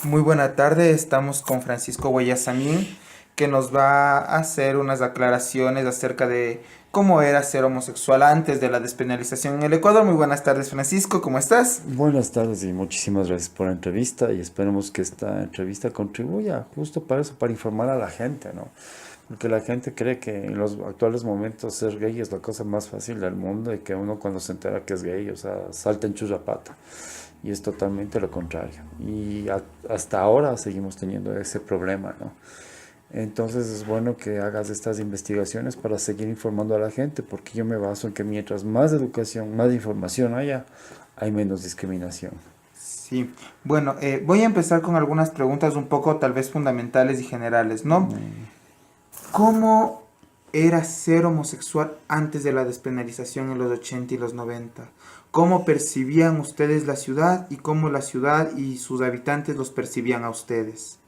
Muy buena tarde, estamos con Francisco Guayasamín, que nos va a hacer unas aclaraciones acerca de cómo era ser homosexual antes de la despenalización en el Ecuador. Muy buenas tardes, Francisco, ¿cómo estás? Buenas tardes y muchísimas gracias por la entrevista y esperemos que esta entrevista contribuya justo para eso, para informar a la gente, ¿no? Porque la gente cree que en los actuales momentos ser gay es la cosa más fácil del mundo y que uno cuando se entera que es gay, o sea, salta en churrapata. Y es totalmente lo contrario. Y hasta ahora seguimos teniendo ese problema, ¿no? Entonces es bueno que hagas estas investigaciones para seguir informando a la gente, porque yo me baso en que mientras más educación, más información haya, hay menos discriminación. Sí, bueno, voy a empezar con algunas preguntas un poco tal vez fundamentales y generales, ¿no? ¿Cómo era ser homosexual antes de la despenalización en los 80 y los 90? ¿Cómo percibían ustedes la ciudad y cómo la ciudad y sus habitantes los percibían a ustedes?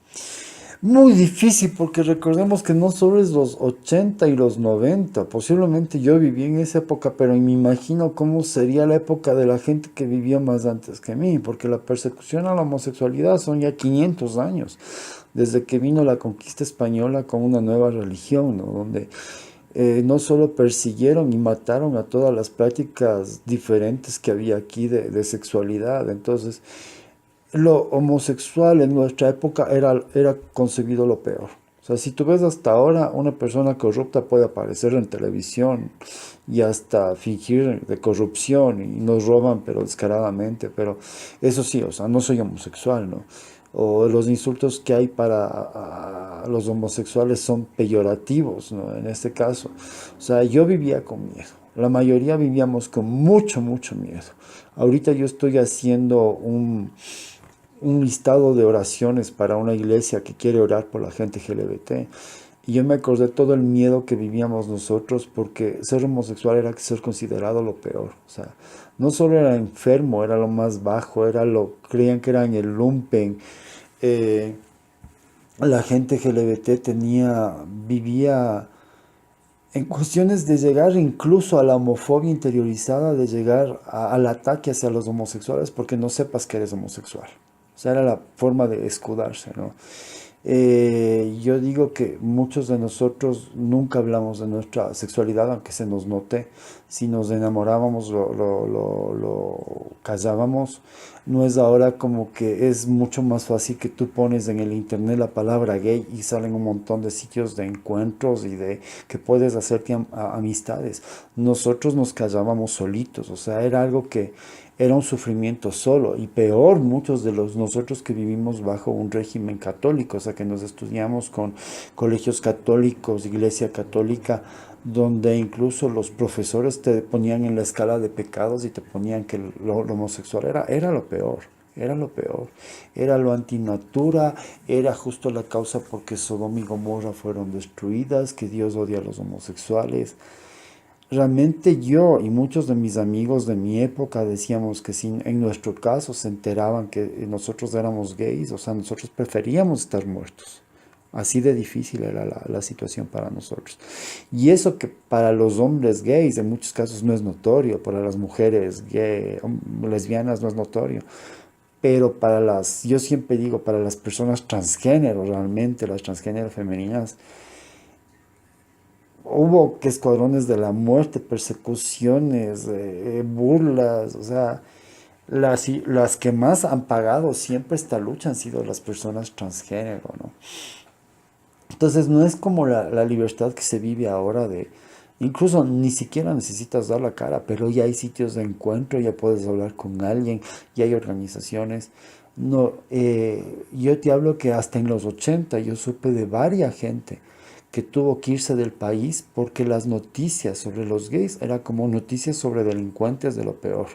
Muy difícil porque recordemos que no solo es los 80 y los 90, posiblemente yo viví en esa época, pero me imagino cómo sería la época de la gente que vivió más antes que mí, porque la persecución a la homosexualidad son ya 500 años, desde que vino la conquista española con una nueva religión, ¿no? Donde no solo persiguieron y mataron a todas las prácticas diferentes que había aquí de sexualidad. Entonces, lo homosexual en nuestra época era concebido lo peor. O sea, si tú ves hasta ahora, una persona corrupta puede aparecer en televisión y hasta fingir de corrupción y nos roban, pero descaradamente. Pero eso sí, o sea, no soy homosexual, ¿no? O los insultos que hay para a los homosexuales son peyorativos, ¿no? En este caso. O sea, yo vivía con miedo. La mayoría vivíamos con mucho, mucho miedo. Ahorita yo estoy haciendo un listado de oraciones para una iglesia que quiere orar por la gente LGBT. Y yo me acordé todo el miedo que vivíamos nosotros porque ser homosexual era ser considerado lo peor. O sea, no solo era enfermo, era lo más bajo, creían que era en el lumpen. Eh, la gente LGBT vivía en cuestiones de llegar incluso a la homofobia interiorizada, de llegar al ataque hacia los homosexuales porque no sepas que eres homosexual. O sea, era la forma de escudarse, ¿no? Yo digo que muchos de nosotros nunca hablamos de nuestra sexualidad, aunque se nos note. Si nos enamorábamos, lo callábamos. No es ahora como que es mucho más fácil que tú pones en el internet la palabra gay y salen un montón de sitios de encuentros y de que puedes hacerte amistades. Nosotros nos callábamos solitos, o sea, era algo que era un sufrimiento solo y peor muchos de los nosotros que vivimos bajo un régimen católico, o sea que nos estudiamos con colegios católicos, iglesia católica, donde incluso los profesores te ponían en la escala de pecados y te ponían que lo homosexual era lo peor. Era lo peor, era lo antinatura, era justo la causa porque Sodoma y Gomorra fueron destruidas, que Dios odia a los homosexuales. Realmente yo y muchos de mis amigos de mi época decíamos que si en nuestro caso se enteraban que nosotros éramos gays, o sea, nosotros preferíamos estar muertos. Así de difícil era la situación para nosotros. Y eso que para los hombres gays en muchos casos no es notorio, para las mujeres lesbianas no es notorio, pero yo siempre digo, para las personas transgénero, realmente las transgénero femeninas, hubo que escuadrones de la muerte, persecuciones, burlas, o sea, las que más han pagado siempre esta lucha han sido las personas transgénero, ¿no? Entonces no es como la libertad que se vive ahora incluso ni siquiera necesitas dar la cara, pero ya hay sitios de encuentro, ya puedes hablar con alguien, ya hay organizaciones. No, yo te hablo que hasta en los 80 yo supe de varias gente que tuvo que irse del país porque las noticias sobre los gays era como noticias sobre delincuentes de lo peor.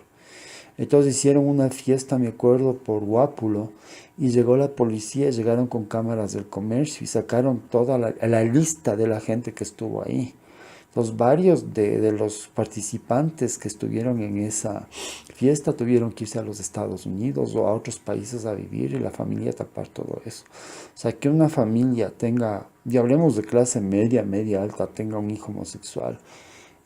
Entonces hicieron una fiesta, me acuerdo, por Guápulo y llegó la policía, llegaron con cámaras del comercio y sacaron toda la lista de la gente que estuvo ahí. Entonces varios de los participantes que estuvieron en esa fiesta tuvieron que irse a los Estados Unidos o a otros países a vivir y la familia tapar todo eso. O sea, que una familia tenga, y hablemos de clase media, media alta, tenga un hijo homosexual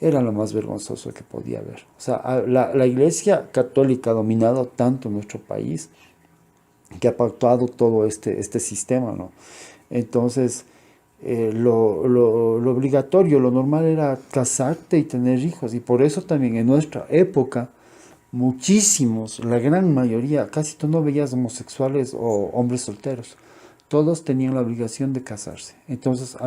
era lo más vergonzoso que podía haber. O sea, la Iglesia Católica ha dominado tanto nuestro país que ha pactuado todo este sistema, ¿no? Entonces, lo obligatorio, lo normal era casarte y tener hijos. Y por eso también en nuestra época, muchísimos, la gran mayoría, casi tú no veías homosexuales o hombres solteros. Todos tenían la obligación de casarse. Entonces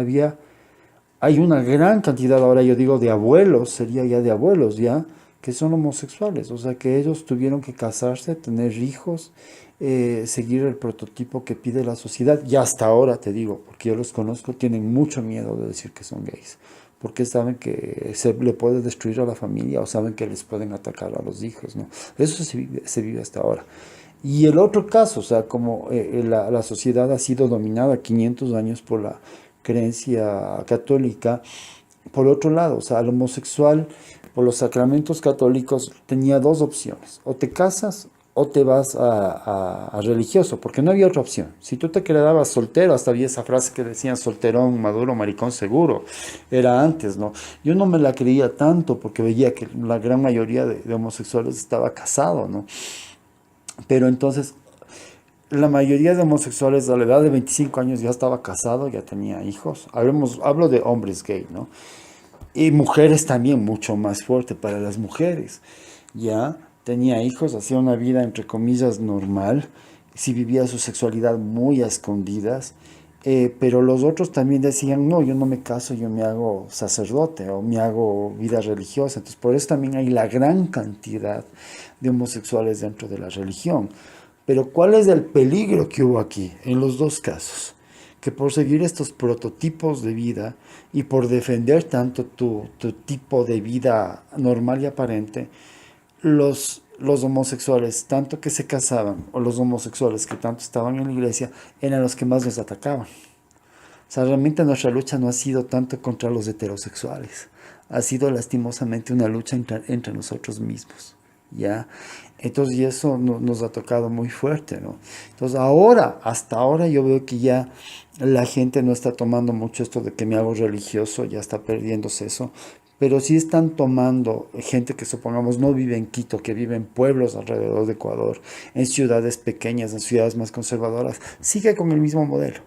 hay una gran cantidad, ahora yo digo de abuelos, sería ya de abuelos ya, que son homosexuales. O sea que ellos tuvieron que casarse, tener hijos, seguir el prototipo que pide la sociedad. Y hasta ahora te digo, porque yo los conozco, tienen mucho miedo de decir que son gays. Porque saben que se le puede destruir a la familia o saben que les pueden atacar a los hijos, ¿no? Eso se vive hasta ahora. Y el otro caso, o sea, como la sociedad ha sido dominada 500 años por la creencia católica, por otro lado, o sea, el homosexual, por los sacramentos católicos, tenía dos opciones: o te casas o te vas a religioso, porque no había otra opción. Si tú te quedabas soltero, hasta había esa frase que decían solterón, maduro, maricón seguro, era antes, ¿no? Yo no me la creía tanto porque veía que la gran mayoría de homosexuales estaba casado, ¿no? Pero entonces, la mayoría de homosexuales a la edad de 25 años ya estaba casado, ya tenía hijos. Hablo de hombres gay, ¿no? Y mujeres también, mucho más fuerte para las mujeres. Ya tenía hijos, hacía una vida entre comillas normal, sí vivía su sexualidad muy a escondidas, pero los otros también decían, no, yo no me caso, yo me hago sacerdote o me hago vida religiosa. Entonces, por eso también hay la gran cantidad de homosexuales dentro de la religión. Pero ¿cuál es el peligro que hubo aquí en los dos casos? Que por seguir estos prototipos de vida y por defender tanto tu tipo de vida normal y aparente, los homosexuales, tanto que se casaban, o los homosexuales que tanto estaban en la iglesia, eran los que más les atacaban. O sea, realmente nuestra lucha no ha sido tanto contra los heterosexuales, ha sido lastimosamente una lucha entre nosotros mismos, ¿ya? Entonces, y eso nos ha tocado muy fuerte, ¿no? Entonces, hasta ahora yo veo que ya la gente no está tomando mucho esto de que me hago religioso, ya está perdiéndose eso, pero sí están tomando gente que supongamos no vive en Quito, que vive en pueblos alrededor de Ecuador, en ciudades pequeñas, en ciudades más conservadoras, sigue con el mismo modelo.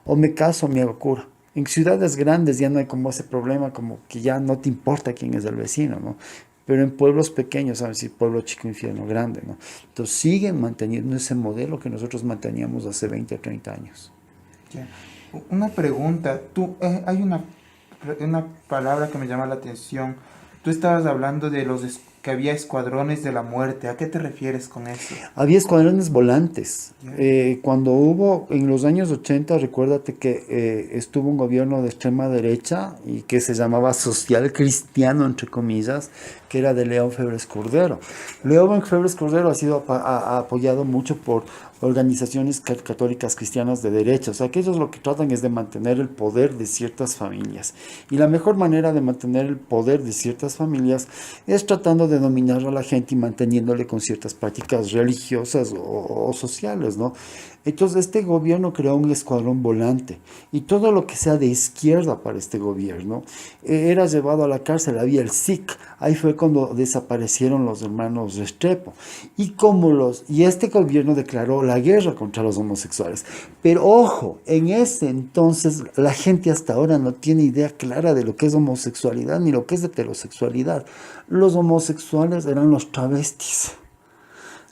O me caso o me hago cura. En ciudades grandes ya no hay como ese problema, como que ya no te importa quién es el vecino, ¿no? Pero en pueblos pequeños, ¿sabes? Si pueblo chico, infierno grande, ¿no? Entonces siguen manteniendo ese modelo que nosotros manteníamos hace 20 o 30 años. Ya. Una pregunta, hay una palabra que me llama la atención. Tú estabas hablando de que había escuadrones de la muerte. ¿A qué te refieres con eso? Había escuadrones volantes. Ya. Cuando hubo, en los años 80, recuérdate que estuvo un gobierno de extrema derecha y que se llamaba social cristiano, entre comillas, que era de León Febres Cordero. León Febres Cordero ha sido apoyado mucho por organizaciones católicas cristianas de derecha. O sea, que ellos lo que tratan es de mantener el poder de ciertas familias. Y la mejor manera de mantener el poder de ciertas familias es tratando de dominar a la gente y manteniéndole con ciertas prácticas religiosas o sociales, ¿no? Entonces este gobierno creó un escuadrón volante y todo lo que sea de izquierda para este gobierno era llevado a la cárcel. Había el SIC, ahí fue cuando desaparecieron los hermanos Restrepo y este gobierno declaró la guerra contra los homosexuales. Pero ojo, en ese entonces la gente hasta ahora no tiene idea clara de lo que es homosexualidad ni lo que es heterosexualidad. Los homosexuales eran los travestis.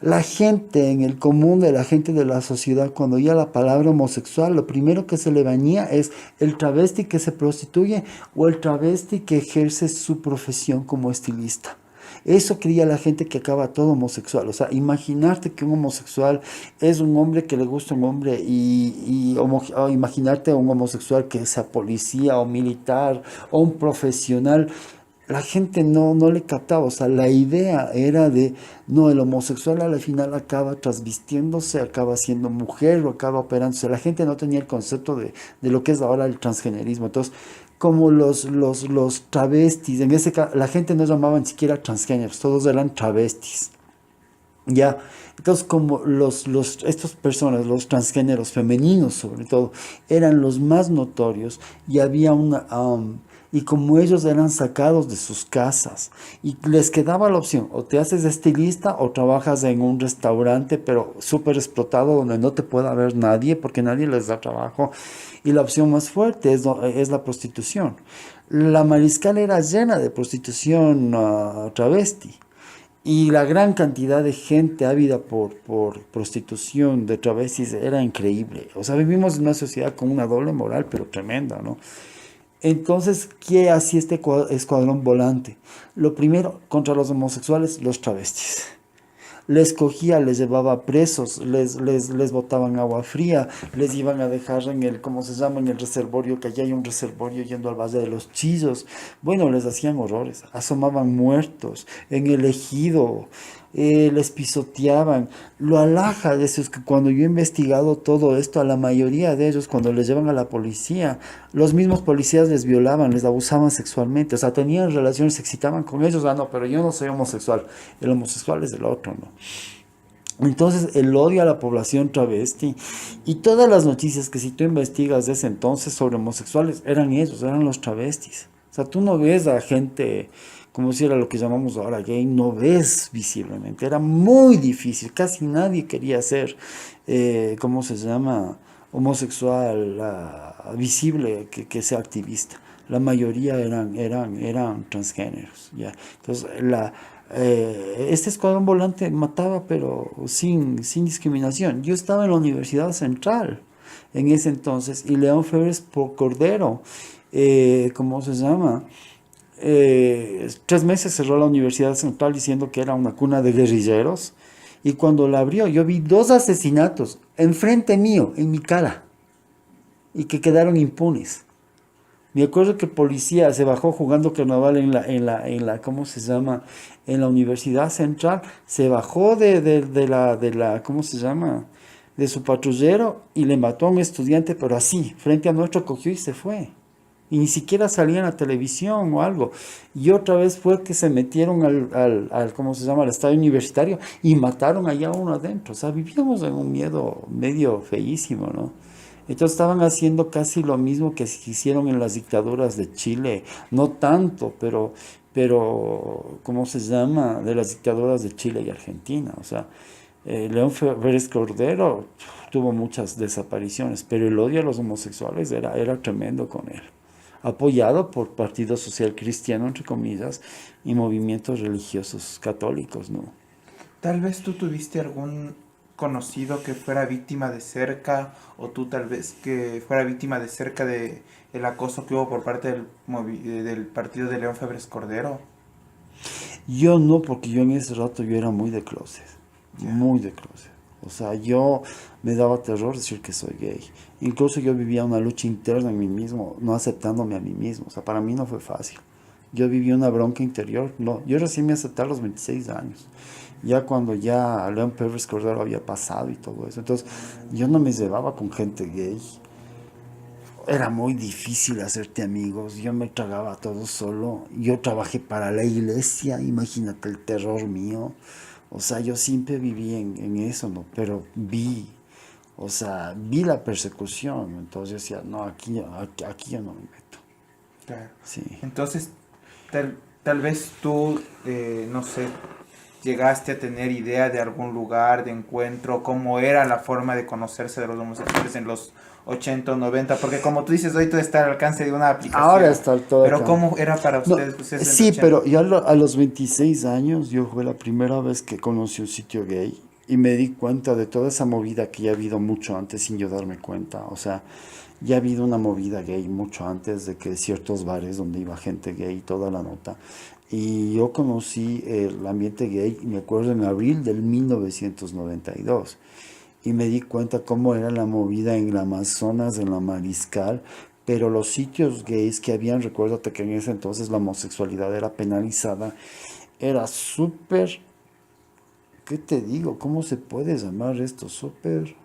La gente en el común de la gente de la sociedad, cuando oía la palabra homosexual, lo primero que se le venía es el travesti que se prostituye o el travesti que ejerce su profesión como estilista. Eso creía la gente, que acaba todo homosexual. O sea, imaginarte que un homosexual es un hombre que le gusta a un hombre o imaginarte a un homosexual que sea policía o militar o un profesional. La gente no le captaba. O sea, la idea era de, no, el homosexual a la final acaba transvistiéndose, acaba siendo mujer o acaba operándose. La gente no tenía el concepto de lo que es ahora el transgenerismo. Entonces, como los travestis, en ese caso, la gente no llamaban ni siquiera transgéneros, todos eran travestis. Ya, entonces como estas personas, los transgéneros femeninos sobre todo, eran los más notorios y había Y como ellos eran sacados de sus casas y les quedaba la opción, o te haces estilista o trabajas en un restaurante, pero súper explotado, donde no te pueda ver nadie porque nadie les da trabajo. Y la opción más fuerte es la prostitución. La Mariscal era llena de prostitución travesti. Y la gran cantidad de gente ávida por prostitución de travestis era increíble. O sea, vivimos en una sociedad con una doble moral, pero tremenda, ¿no? Entonces, ¿qué hacía este escuadrón volante? Lo primero, contra los homosexuales, los travestis. Les cogía, les llevaba presos, les botaban agua fría, les iban a dejar en el, ¿cómo se llama? En el reservorio, que allá hay un reservorio yendo al Valle de los Chillos. Bueno, les hacían horrores, asomaban muertos en el ejido, les pisoteaban. Lo alhaja de eso es que cuando yo he investigado todo esto, a la mayoría de ellos, cuando les llevan a la policía, los mismos policías les violaban, les abusaban sexualmente, o sea, tenían relaciones, se excitaban con ellos. Ah, no, pero yo no soy homosexual, el homosexual es el otro, ¿no? Entonces, el odio a la población travesti y todas las noticias que si tú investigas de ese entonces sobre homosexuales, eran ellos, eran los travestis. O sea, tú no ves a gente, como si era lo que llamamos ahora gay, no ves visiblemente. Era muy difícil, casi nadie quería ser, ¿cómo se llama? Homosexual, visible, que sea activista. La mayoría eran transgéneros, ¿ya? Entonces, este escuadrón volante mataba, pero sin discriminación. Yo estaba en la Universidad Central en ese entonces y León Febres por Cordero, ¿cómo se llama? 3 meses cerró la Universidad Central diciendo que era una cuna de guerrilleros. Y cuando la abrió, yo vi 2 asesinatos enfrente mío, en mi cara, y que quedaron impunes. Me acuerdo que el policía se bajó jugando carnaval ¿cómo se llama? En la Universidad Central, se bajó ¿cómo se llama? De su patrullero y le mató a un estudiante, pero así, frente a nuestro, cogió y se fue. Y ni siquiera salía en la televisión o algo. Y otra vez fue que se metieron ¿cómo se llama? Al estadio universitario y mataron allá a uno adentro. O sea, vivíamos en un miedo medio feísimo, ¿no? Entonces estaban haciendo casi lo mismo que hicieron en las dictaduras de Chile. No tanto, ¿cómo se llama? De las dictaduras de Chile y Argentina. O sea, León Febres Cordero tuvo muchas desapariciones, pero el odio a los homosexuales era tremendo con él. Apoyado por Partido Social Cristiano, entre comillas, y movimientos religiosos católicos, ¿no? Tal vez tú tuviste algún conocido que fuera víctima de cerca, o tú tal vez que fuera víctima de cerca de el acoso que hubo por parte del partido de León Febres Cordero. Yo no, porque yo en ese rato yo era muy de closet, Ya. muy de closet. O sea, yo me daba terror decir que soy gay. Incluso yo vivía una lucha interna en mí mismo, no aceptándome a mí mismo. O sea, para mí no fue fácil. Yo viví una bronca interior. No, yo recién me acepté a los 26 años. Ya cuando ya León Pérez Cordero había pasado y todo eso. Entonces, yo no me llevaba con gente gay. Era muy difícil hacerte amigos, yo me tragaba todo solo, yo trabajé para la iglesia, imagínate el terror mío, o sea, yo siempre viví en eso, ¿no? Pero o sea, vi la persecución, entonces yo decía, no, aquí yo no me meto, Claro. sí. Entonces, tal vez tú, no sé, llegaste a tener idea de algún lugar de encuentro, cómo era la forma de conocerse de los homosexuales en los 80 o 90, porque como tú dices, hoy todo está al alcance de una aplicación. Ahora está todo Pero acá. ¿cómo era para No, ustedes en sí, los 80? pero yo a los 26 años, yo fue la primera vez que conocí un sitio gay y me di cuenta de toda esa movida que ya ha habido mucho antes sin yo darme cuenta. O sea, ya ha habido una movida gay mucho antes de que ciertos bares donde iba gente gay y toda la nota. Y yo conocí el ambiente gay, me acuerdo, en abril del 1992 y me di cuenta cómo era la movida en la Amazonas, en la Mariscal, pero los sitios gays que habían, recuérdate que en ese entonces la homosexualidad era penalizada, era súper, ¿qué te digo? ¿Cómo se puede llamar esto? Súper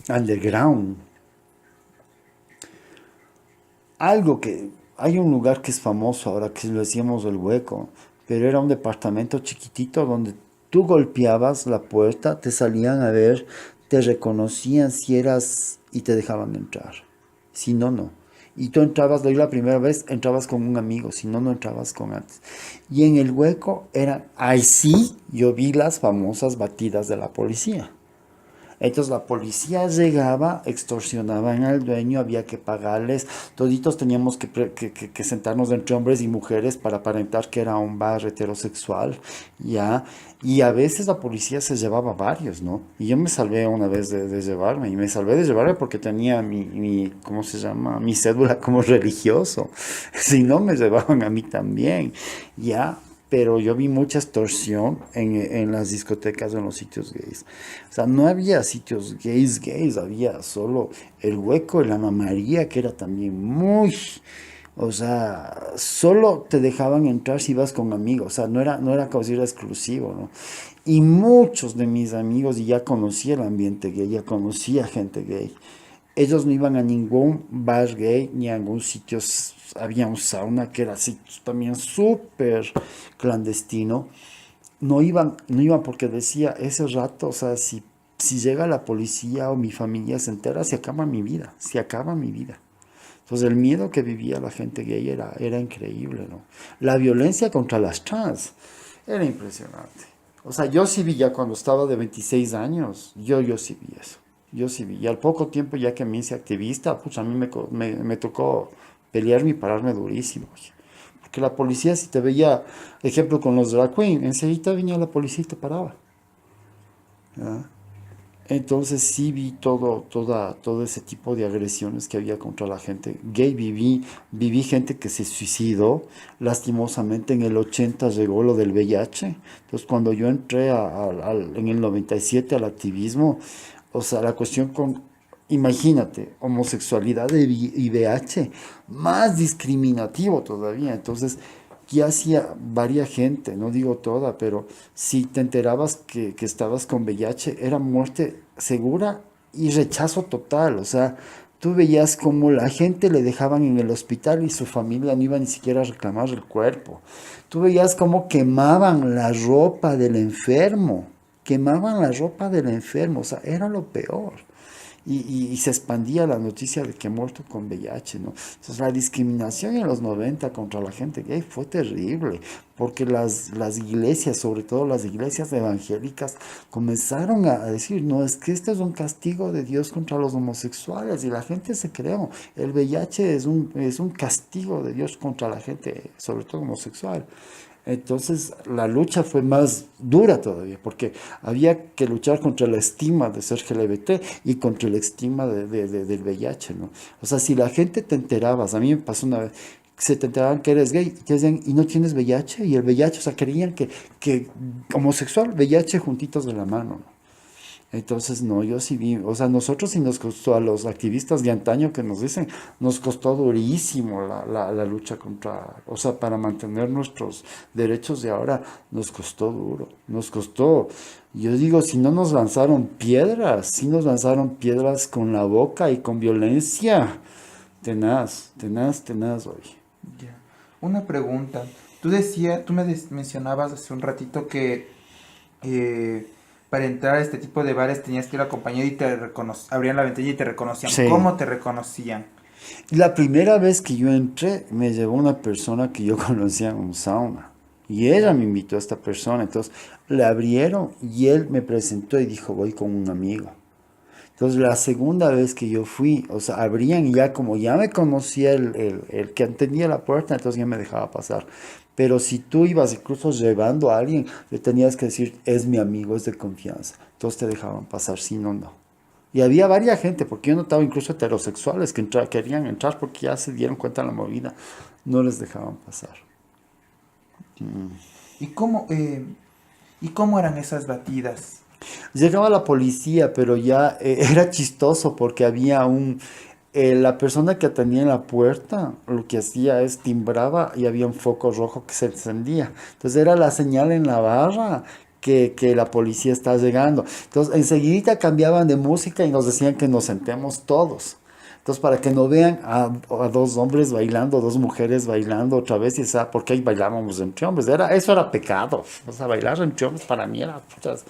underground. Algo que, hay un lugar que es famoso ahora que lo decíamos El Hueco, pero era un departamento chiquitito donde tú golpeabas la puerta, te salían a ver, te reconocían si eras y te dejaban entrar. Si no, no. Y tú entrabas, de ahí la primera vez, entrabas con un amigo, si no, no entrabas con antes. Y en el hueco ahí sí, yo vi las famosas batidas de la policía. Entonces la policía llegaba, extorsionaban al dueño, había que pagarles, toditos teníamos que sentarnos entre hombres y mujeres para aparentar que era un bar heterosexual, ¿ya? Y a veces la policía se llevaba varios, ¿no? Y yo me salvé una vez de llevarme, y me salvé de llevarme porque tenía ¿cómo se llama? Mi cédula como religioso. Si no, me llevaban a mí también, ¿ya? Pero yo vi mucha extorsión en las discotecas o en los sitios gays. O sea, no había sitios gays, había solo el Hueco, el Ana María, que era también muy... O sea, solo te dejaban entrar si ibas con amigos, o sea, no era como si era exclusivo, ¿no? Y muchos de mis amigos, y ya conocía el ambiente gay, ya conocía gente gay, ellos no iban a ningún bar gay ni a ningún sitio. Había un sauna que era así también súper clandestino. No iban porque decía, ese rato, o sea, si llega la policía o mi familia se entera, se acaba mi vida, se acaba mi vida. Entonces el miedo que vivía la gente gay era increíble, ¿no? La violencia contra las trans era impresionante. O sea, yo sí vi ya cuando estaba de 26 años, yo sí vi eso. Yo sí vi. Y al poco tiempo ya que me hice activista, pues a mí me tocó pelearme y pararme durísimo. Oye. Porque la policía, si te veía, ejemplo con los drag queen, enseguida venía la policía y te paraba. ¿Ya? Entonces sí vi todo ese tipo de agresiones que había contra la gente gay. Viví gente que se suicidó. Lastimosamente en el 80 llegó lo del VIH. Entonces cuando yo entré en el 97 al activismo, o sea, la cuestión imagínate, homosexualidad y VIH, más discriminativo todavía. Entonces, ¿qué hacía varias gente? No digo toda, pero si te enterabas que estabas con VIH, era muerte segura y rechazo total. O sea, tú veías como la gente le dejaban en el hospital y su familia no iba ni siquiera a reclamar el cuerpo. Tú veías cómo quemaban la ropa del enfermo. Quemaban la ropa del enfermo, o sea, era lo peor. Y se expandía la noticia de que ha muerto con VIH, ¿no? Entonces la discriminación en los 90 contra la gente gay fue terrible, porque las iglesias, sobre todo las iglesias evangélicas, comenzaron a decir, no, es que este es un castigo de Dios contra los homosexuales, y la gente se creó, el VIH es un castigo de Dios contra la gente, sobre todo homosexual. Entonces la lucha fue más dura todavía, porque había que luchar contra la estigma de ser LGBT y contra el estigma del VIH, ¿no? O sea, si la gente te enterabas, a mí me pasó una vez, se te enteraban que eres gay, y te decían, ¿y no tienes VIH? Y el VIH, o sea, creían que homosexual, VIH juntitos de la mano, ¿no? Entonces, no, yo sí vi, o sea, nosotros sí nos costó, a los activistas de antaño que nos dicen, nos costó durísimo la lucha contra, o sea, para mantener nuestros derechos de ahora, nos costó duro, nos costó, yo digo, si no nos lanzaron piedras, si nos lanzaron piedras con la boca y con violencia, tenaz, tenaz, tenaz, hoy. Ya. Una pregunta. Tú mencionabas hace un ratito que para entrar a este tipo de bares tenías que ir acompañado y abrían la ventanilla y te reconocían. Sí. ¿Cómo te reconocían? La primera vez que yo entré, me llevó una persona que yo conocía en un sauna. Y ella me invitó a esta persona. Entonces, le abrieron y él me presentó y dijo, voy con un amigo. Entonces, la segunda vez que yo fui, o sea, abrían y ya como ya me conocía el que atendía la puerta, entonces ya me dejaba pasar. Pero si tú ibas incluso llevando a alguien, le tenías que decir, es mi amigo, es de confianza. Entonces te dejaban pasar, si no, no. Y había varias gente, porque yo notaba incluso heterosexuales que querían entrar porque ya se dieron cuenta de la movida, no les dejaban pasar. ¿Y cómo eran esas batidas? Llegaba la policía, pero ya era chistoso porque había la persona que atendía en la puerta, lo que hacía es timbraba y había un foco rojo que se encendía. Entonces era la señal en la barra que la policía está llegando. Entonces enseguida cambiaban de música y nos decían que nos sentemos todos. Entonces, para que no vean a dos hombres bailando, dos mujeres bailando otra vez, y porque ahí bailábamos entre hombres. Eso era pecado. O sea, bailar entre hombres para mí era putas,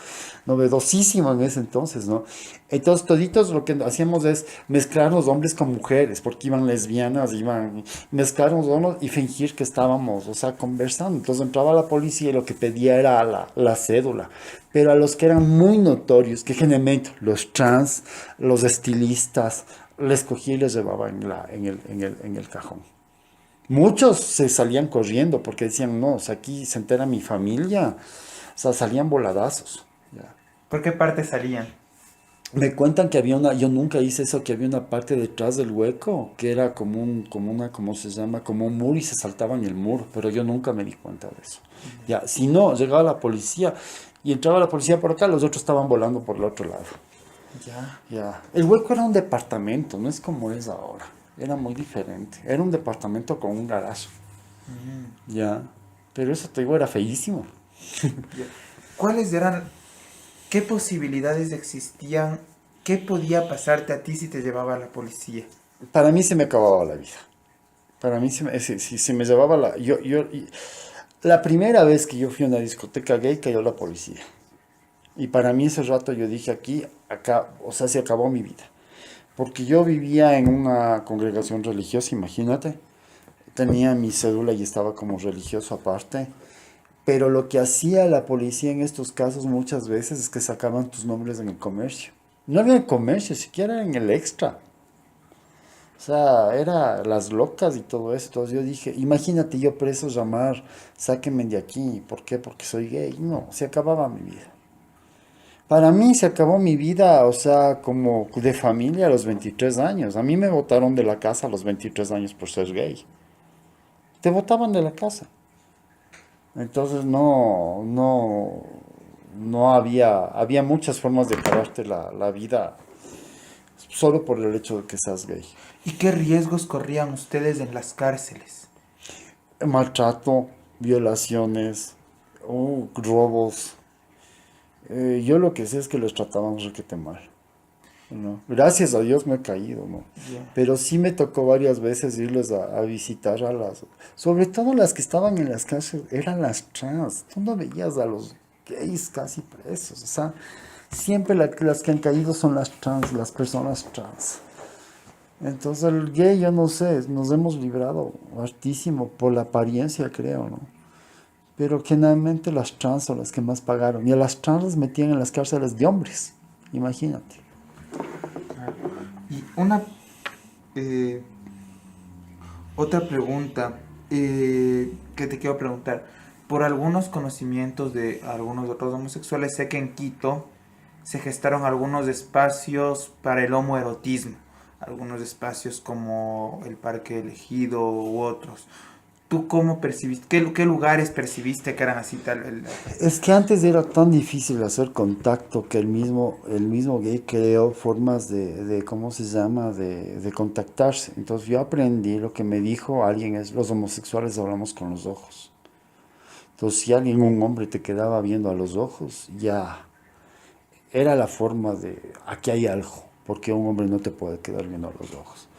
novedosísimo en ese entonces, ¿no? Entonces, toditos lo que hacíamos es mezclar los hombres con mujeres, porque iban lesbianas, iban mezclarnos unos y fingir que estábamos, o sea, conversando. Entonces entraba la policía y lo que pedía era la cédula. Pero a los que eran muy notorios, que generalmente los trans, los estilistas, les cogía y les llevaba en el cajón. Muchos se salían corriendo porque decían, no, o sea, aquí se entera mi familia. O sea, salían voladazos. Ya. ¿Por qué parte salían? Me cuentan que había yo nunca hice eso, que había una parte detrás del hueco, que era ¿cómo se llama? Como un muro y se saltaban el muro, pero yo nunca me di cuenta de eso. Ya, si no, llegaba la policía y entraba la policía por acá, los otros estaban volando por el otro lado. Ya. Ya. El hueco era un departamento, no es como es ahora. Era muy diferente. Era un departamento con un garaje. Ya. Pero eso te digo, era feísimo. Ya. ¿Cuáles eran, qué posibilidades existían, qué podía pasarte a ti si te llevaba la policía? Para mí se me acababa la vida. Para mí si se me llevaba la primera vez que yo fui a una discoteca gay cayó la policía. Y para mí ese rato yo dije acá, o sea, se acabó mi vida. Porque yo vivía en una congregación religiosa, imagínate. Tenía mi cédula y estaba como religioso aparte. Pero lo que hacía la policía en estos casos muchas veces es que sacaban tus nombres en el comercio. No en el comercio, siquiera en el extra. O sea, era las locas y todo eso. Entonces yo dije, imagínate yo preso llamar, sáquenme de aquí. ¿Por qué? Porque soy gay. No, se acababa mi vida. Para mí se acabó mi vida, o sea, como de familia a los 23 años. A mí me botaron de la casa a los 23 años por ser gay. Te botaban de la casa. Entonces no había muchas formas de pararte la vida solo por el hecho de que seas gay. ¿Y qué riesgos corrían ustedes en las cárceles? Maltrato, violaciones, robos. Yo lo que sé es que los trataban requete mal, ¿no? Gracias a Dios me he caído, ¿no? Ya. Pero sí me tocó varias veces irles a visitar sobre todo las que estaban en las cárceles, eran las trans. Tú no veías a los gays casi presos, o sea, siempre las que han caído son las trans, las personas trans. Entonces el gay, yo no sé, nos hemos librado hartísimo por la apariencia, creo, ¿no? Pero generalmente las trans son las que más pagaron. Y a las trans las metían en las cárceles de hombres. Imagínate. Y eh, otra pregunta que te quiero preguntar. Por algunos conocimientos de algunos otros homosexuales, sé que en Quito se gestaron algunos espacios para el homoerotismo. Algunos espacios como el Parque Elegido u otros. ¿Tú cómo percibiste? ¿Qué lugares percibiste que eran así tal? Es que antes era tan difícil hacer contacto que el mismo gay creó formas ¿cómo se llama? De contactarse. Entonces yo aprendí lo que me dijo alguien es, los homosexuales hablamos con los ojos. Entonces si un hombre te quedaba viendo a los ojos, ya era la forma aquí hay algo, porque un hombre no te puede quedar viendo a los ojos.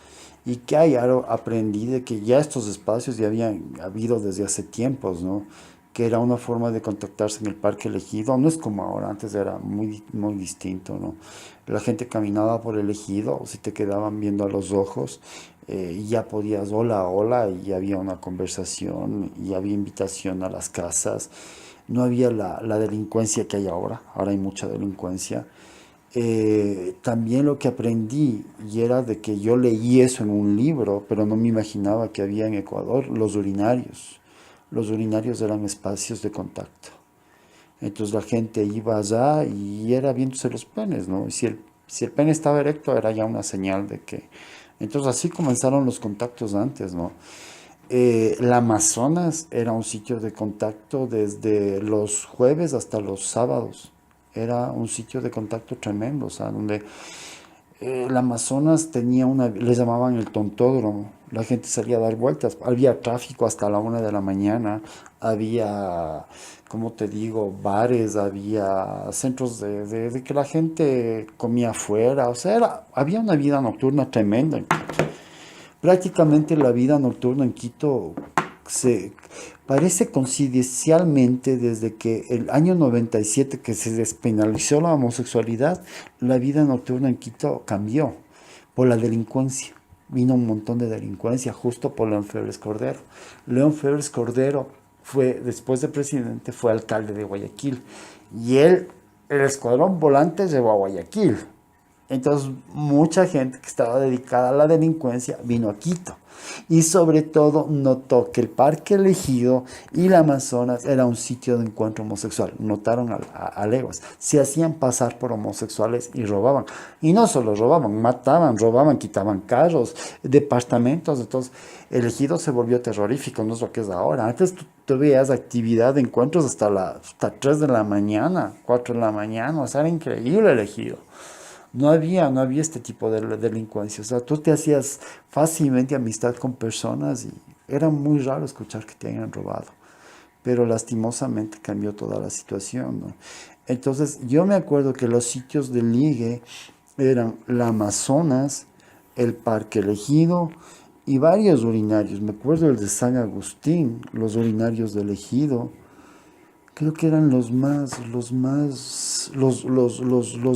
Y que hay algo, aprendí de que ya estos espacios ya habían habido desde hace tiempos, ¿no? Que era una forma de contactarse en el parque elegido, no es como ahora, antes era muy, muy distinto, ¿no? La gente caminaba por el ejido, si te quedaban viendo a los ojos, y ya podías, hola, hola, y había una conversación, y había invitación a las casas, no había la delincuencia que hay ahora hay mucha delincuencia. También lo que aprendí, y era de que yo leí eso en un libro, pero no me imaginaba que había en Ecuador, los urinarios. Los urinarios eran espacios de contacto. Entonces la gente iba allá y era viéndose los penes, ¿no? Y si el pene estaba erecto era ya una señal de que... Entonces así comenzaron los contactos antes, ¿no? La Amazonas era un sitio de contacto desde los jueves hasta los sábados. Era un sitio de contacto tremendo, o sea, donde el Amazonas le llamaban el tontódromo. La gente salía a dar vueltas. Había tráfico hasta la 1 de la mañana. Había, como te digo, bares, había centros de que la gente comía afuera. O sea, había una vida nocturna tremenda. Prácticamente la vida nocturna en Quito se parece coincidencialmente desde que el año 97 que se despenalizó la homosexualidad, la vida nocturna en Quito cambió por la delincuencia. Vino un montón de delincuencia justo por León Febres Cordero. León Febres Cordero fue, después de presidente, fue alcalde de Guayaquil. Y él, el escuadrón volante llevó a Guayaquil. Entonces, mucha gente que estaba dedicada a la delincuencia vino a Quito. Y sobre todo notó que el Parque Elegido y la Amazonas era un sitio de encuentro homosexual. Notaron a leguas. Se hacían pasar por homosexuales y robaban. Y no solo robaban, mataban, robaban, quitaban carros, departamentos. Entonces, Elegido se volvió terrorífico, no es lo que es ahora. Antes tú veías actividad de encuentros hasta 3 de la mañana, 4 de la mañana. O sea, era increíble Elegido. No había este tipo de delincuencia. O sea, tú te hacías fácilmente amistad con personas y era muy raro escuchar que te hayan robado. Pero lastimosamente cambió toda la situación, ¿no? Entonces, yo me acuerdo que los sitios de ligue eran la Amazonas, el Parque Elegido y varios urinarios. Me acuerdo el de San Agustín, los urinarios de Elegido. Creo que eran los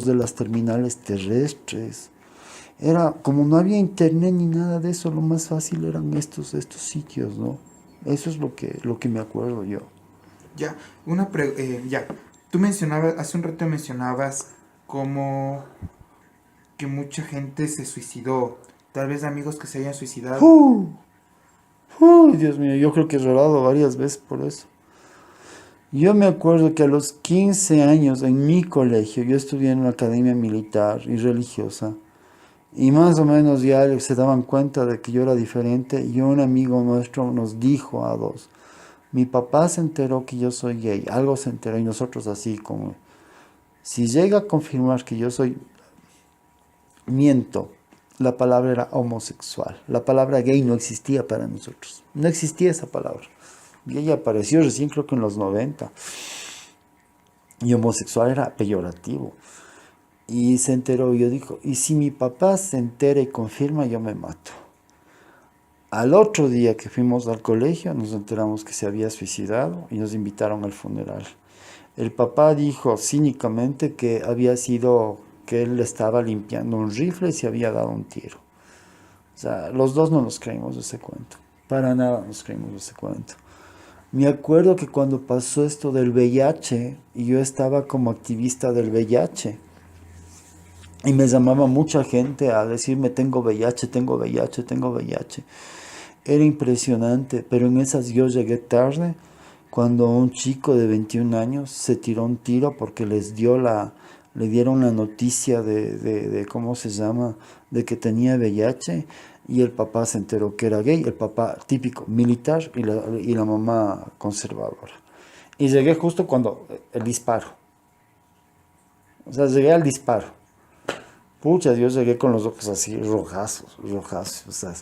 de las terminales terrestres. Era, como no había internet ni nada de eso, lo más fácil eran estos sitios, ¿no? Eso es lo que me acuerdo yo. Ya, ya. Tú mencionabas, hace un rato mencionabas como que mucha gente se suicidó. Tal vez amigos que se hayan suicidado. ¡Uh! ¡Uy, Dios mío! Yo creo que he llorado varias veces por eso. Yo me acuerdo que a los 15 años en mi colegio, yo estudié en una academia militar y religiosa, y más o menos ya se daban cuenta de que yo era diferente, y un amigo nuestro nos dijo a dos, mi papá se enteró que yo soy gay, algo se enteró, y nosotros así como, si llega a confirmar que yo soy, miento, la palabra era homosexual, la palabra gay no existía para nosotros, no existía esa palabra. Y ella apareció recién creo que en los 90. Y homosexual era peyorativo. Y se enteró, y yo digo, y si mi papá se entera y confirma, yo me mato. Al otro día que fuimos al colegio, nos enteramos que se había suicidado y nos invitaron al funeral. El papá dijo cínicamente que había sido, que él estaba limpiando un rifle y se había dado un tiro. O sea, los dos no nos creímos ese cuento. Para nada nos creímos ese cuento. Me acuerdo que cuando pasó esto del VIH, y yo estaba como activista del VIH, y me llamaba mucha gente a decirme tengo VIH, tengo VIH, tengo VIH. Era impresionante, pero en esas yo llegué tarde, cuando un chico de 21 años se tiró un tiro porque le dieron la noticia de ¿cómo se llama?, de que tenía VIH, y el papá se enteró que era gay, el papá típico militar y la mamá conservadora. Y llegué justo cuando el disparo. O sea, llegué al disparo. Pucha, yo llegué con los ojos así rojazos. O sea,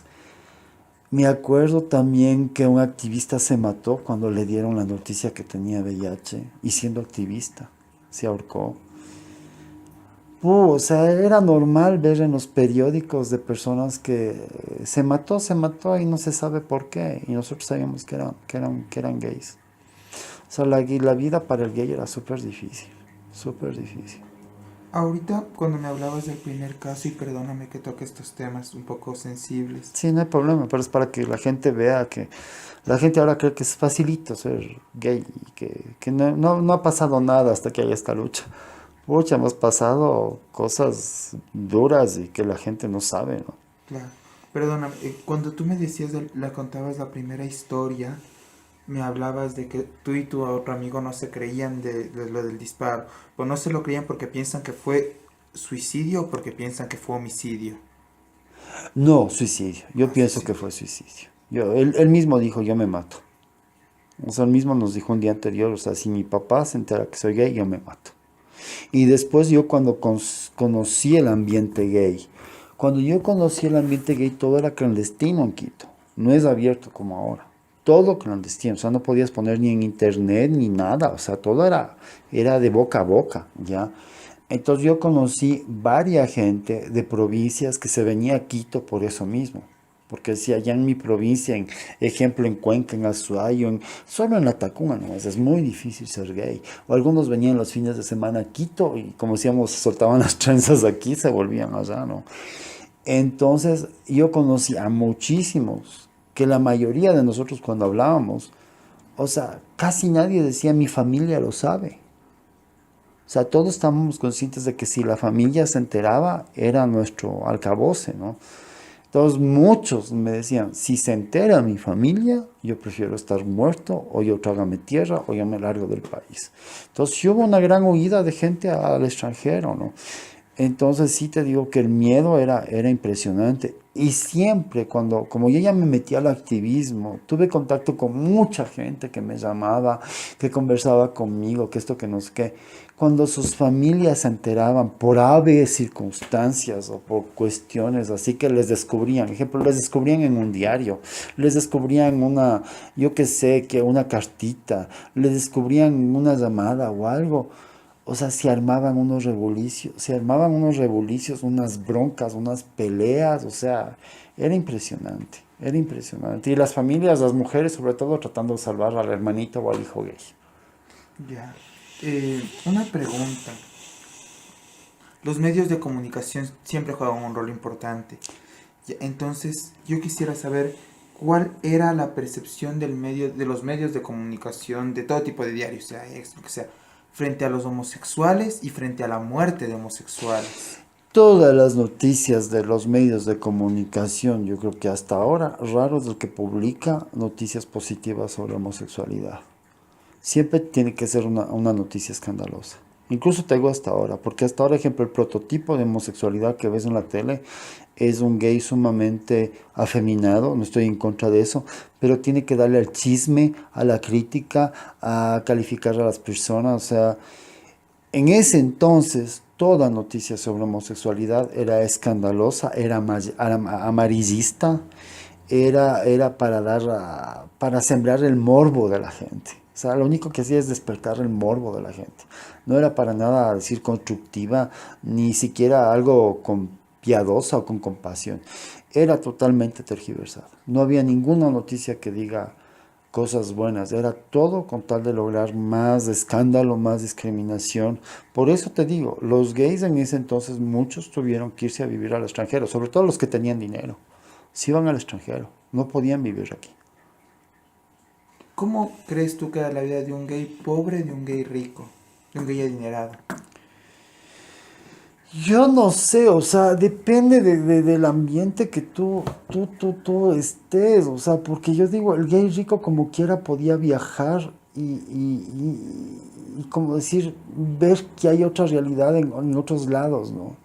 me acuerdo también que un activista se mató cuando le dieron la noticia que tenía VIH, y siendo activista, se ahorcó. O sea, era normal ver en los periódicos de personas que se mató y no se sabe por qué. Y nosotros sabíamos que eran gays. O sea, la vida para el gay era súper difícil, súper difícil. Ahorita, cuando me hablabas del primer caso, y perdóname que toque estos temas un poco sensibles. Sí, no hay problema, pero es para que la gente vea que la gente ahora cree que es facilito ser gay y que no ha pasado nada hasta que haya esta lucha. Pucha, hemos pasado cosas duras y que la gente no sabe, ¿no? Claro. Perdóname, cuando tú me decías, la contabas la primera historia, me hablabas de que tú y tu otro amigo no se creían de lo del disparo. Pues no se lo creían porque piensan que fue suicidio o porque piensan que fue homicidio. No, suicidio. Yo pienso que Suicidio. fue suicidio. Él mismo dijo, yo me mato. O sea, él mismo nos dijo un día anterior, o sea, si mi papá se entera que soy gay, yo me mato. Y después yo cuando conocí el ambiente gay, todo era clandestino en Quito. No es abierto como ahora. Todo clandestino. O sea, no podías poner ni en internet ni nada. O sea, todo era de boca a boca, ¿ya? Entonces yo conocí varias gente de provincias que se venía a Quito por eso mismo. Porque si allá en mi provincia, en ejemplo en Cuenca, en Azuayo, solo en la Tacunga nomás, es muy difícil ser gay. O algunos venían los fines de semana a Quito y como decíamos, soltaban las trenzas aquí, se volvían allá, ¿no? Entonces yo conocí a muchísimos, que la mayoría de nosotros cuando hablábamos, o sea, casi nadie decía mi familia lo sabe. O sea, todos estábamos conscientes de que si la familia se enteraba, era nuestro alcaboce, ¿no? Entonces muchos me decían, si se entera mi familia, yo prefiero estar muerto, o yo trágame tierra, o yo me largo del país. Entonces sí hubo una gran huida de gente al extranjero, ¿no? Entonces sí te digo que el miedo era impresionante. Y siempre como yo ya me metí al activismo, tuve contacto con mucha gente que me llamaba, que conversaba conmigo, que esto, que no sé qué. Cuando sus familias se enteraban por aves circunstancias o por cuestiones así que les descubrían, ejemplo, les descubrían en un diario, les descubrían yo qué sé, que una cartita, les descubrían una llamada o algo. O sea, se armaban unos revolucios, unas broncas, unas peleas, o sea, era impresionante, era impresionante. Y las familias, las mujeres sobre todo, tratando de salvar al hermanito o al hijo gay. Ya. Una pregunta. Los medios de comunicación siempre juegan un rol importante. Entonces, yo quisiera saber cuál era la percepción de los medios de comunicación de todo tipo de diarios, sea lo que sea, frente a los homosexuales y frente a la muerte de homosexuales. Todas las noticias de los medios de comunicación, yo creo que hasta ahora, raro es el que publica noticias positivas sobre homosexualidad. Siempre tiene que ser una noticia escandalosa. Incluso te digo hasta ahora, porque hasta ahora, ejemplo, el prototipo de homosexualidad que ves en la tele es un gay sumamente afeminado, no estoy en contra de eso, pero tiene que darle al chisme, a la crítica, a calificar a las personas. O sea, en ese entonces, toda noticia sobre homosexualidad era escandalosa, era amarillista, era para sembrar el morbo de la gente. O sea, lo único que hacía es despertar el morbo de la gente. No era para nada decir constructiva, ni siquiera algo piadosa o con compasión. Era totalmente tergiversada. No había ninguna noticia que diga cosas buenas. Era todo con tal de lograr más escándalo, más discriminación. Por eso te digo, los gays en ese entonces, muchos tuvieron que irse a vivir al extranjero, sobre todo los que tenían dinero. Se iban al extranjero, no podían vivir aquí. ¿Cómo crees tú que era la vida de un gay pobre, de un gay rico, de un gay adinerado? Yo no sé, o sea, depende del ambiente que tú estés, o sea, porque yo digo, el gay rico como quiera podía viajar y como decir, ver que hay otra realidad en otros lados, ¿no?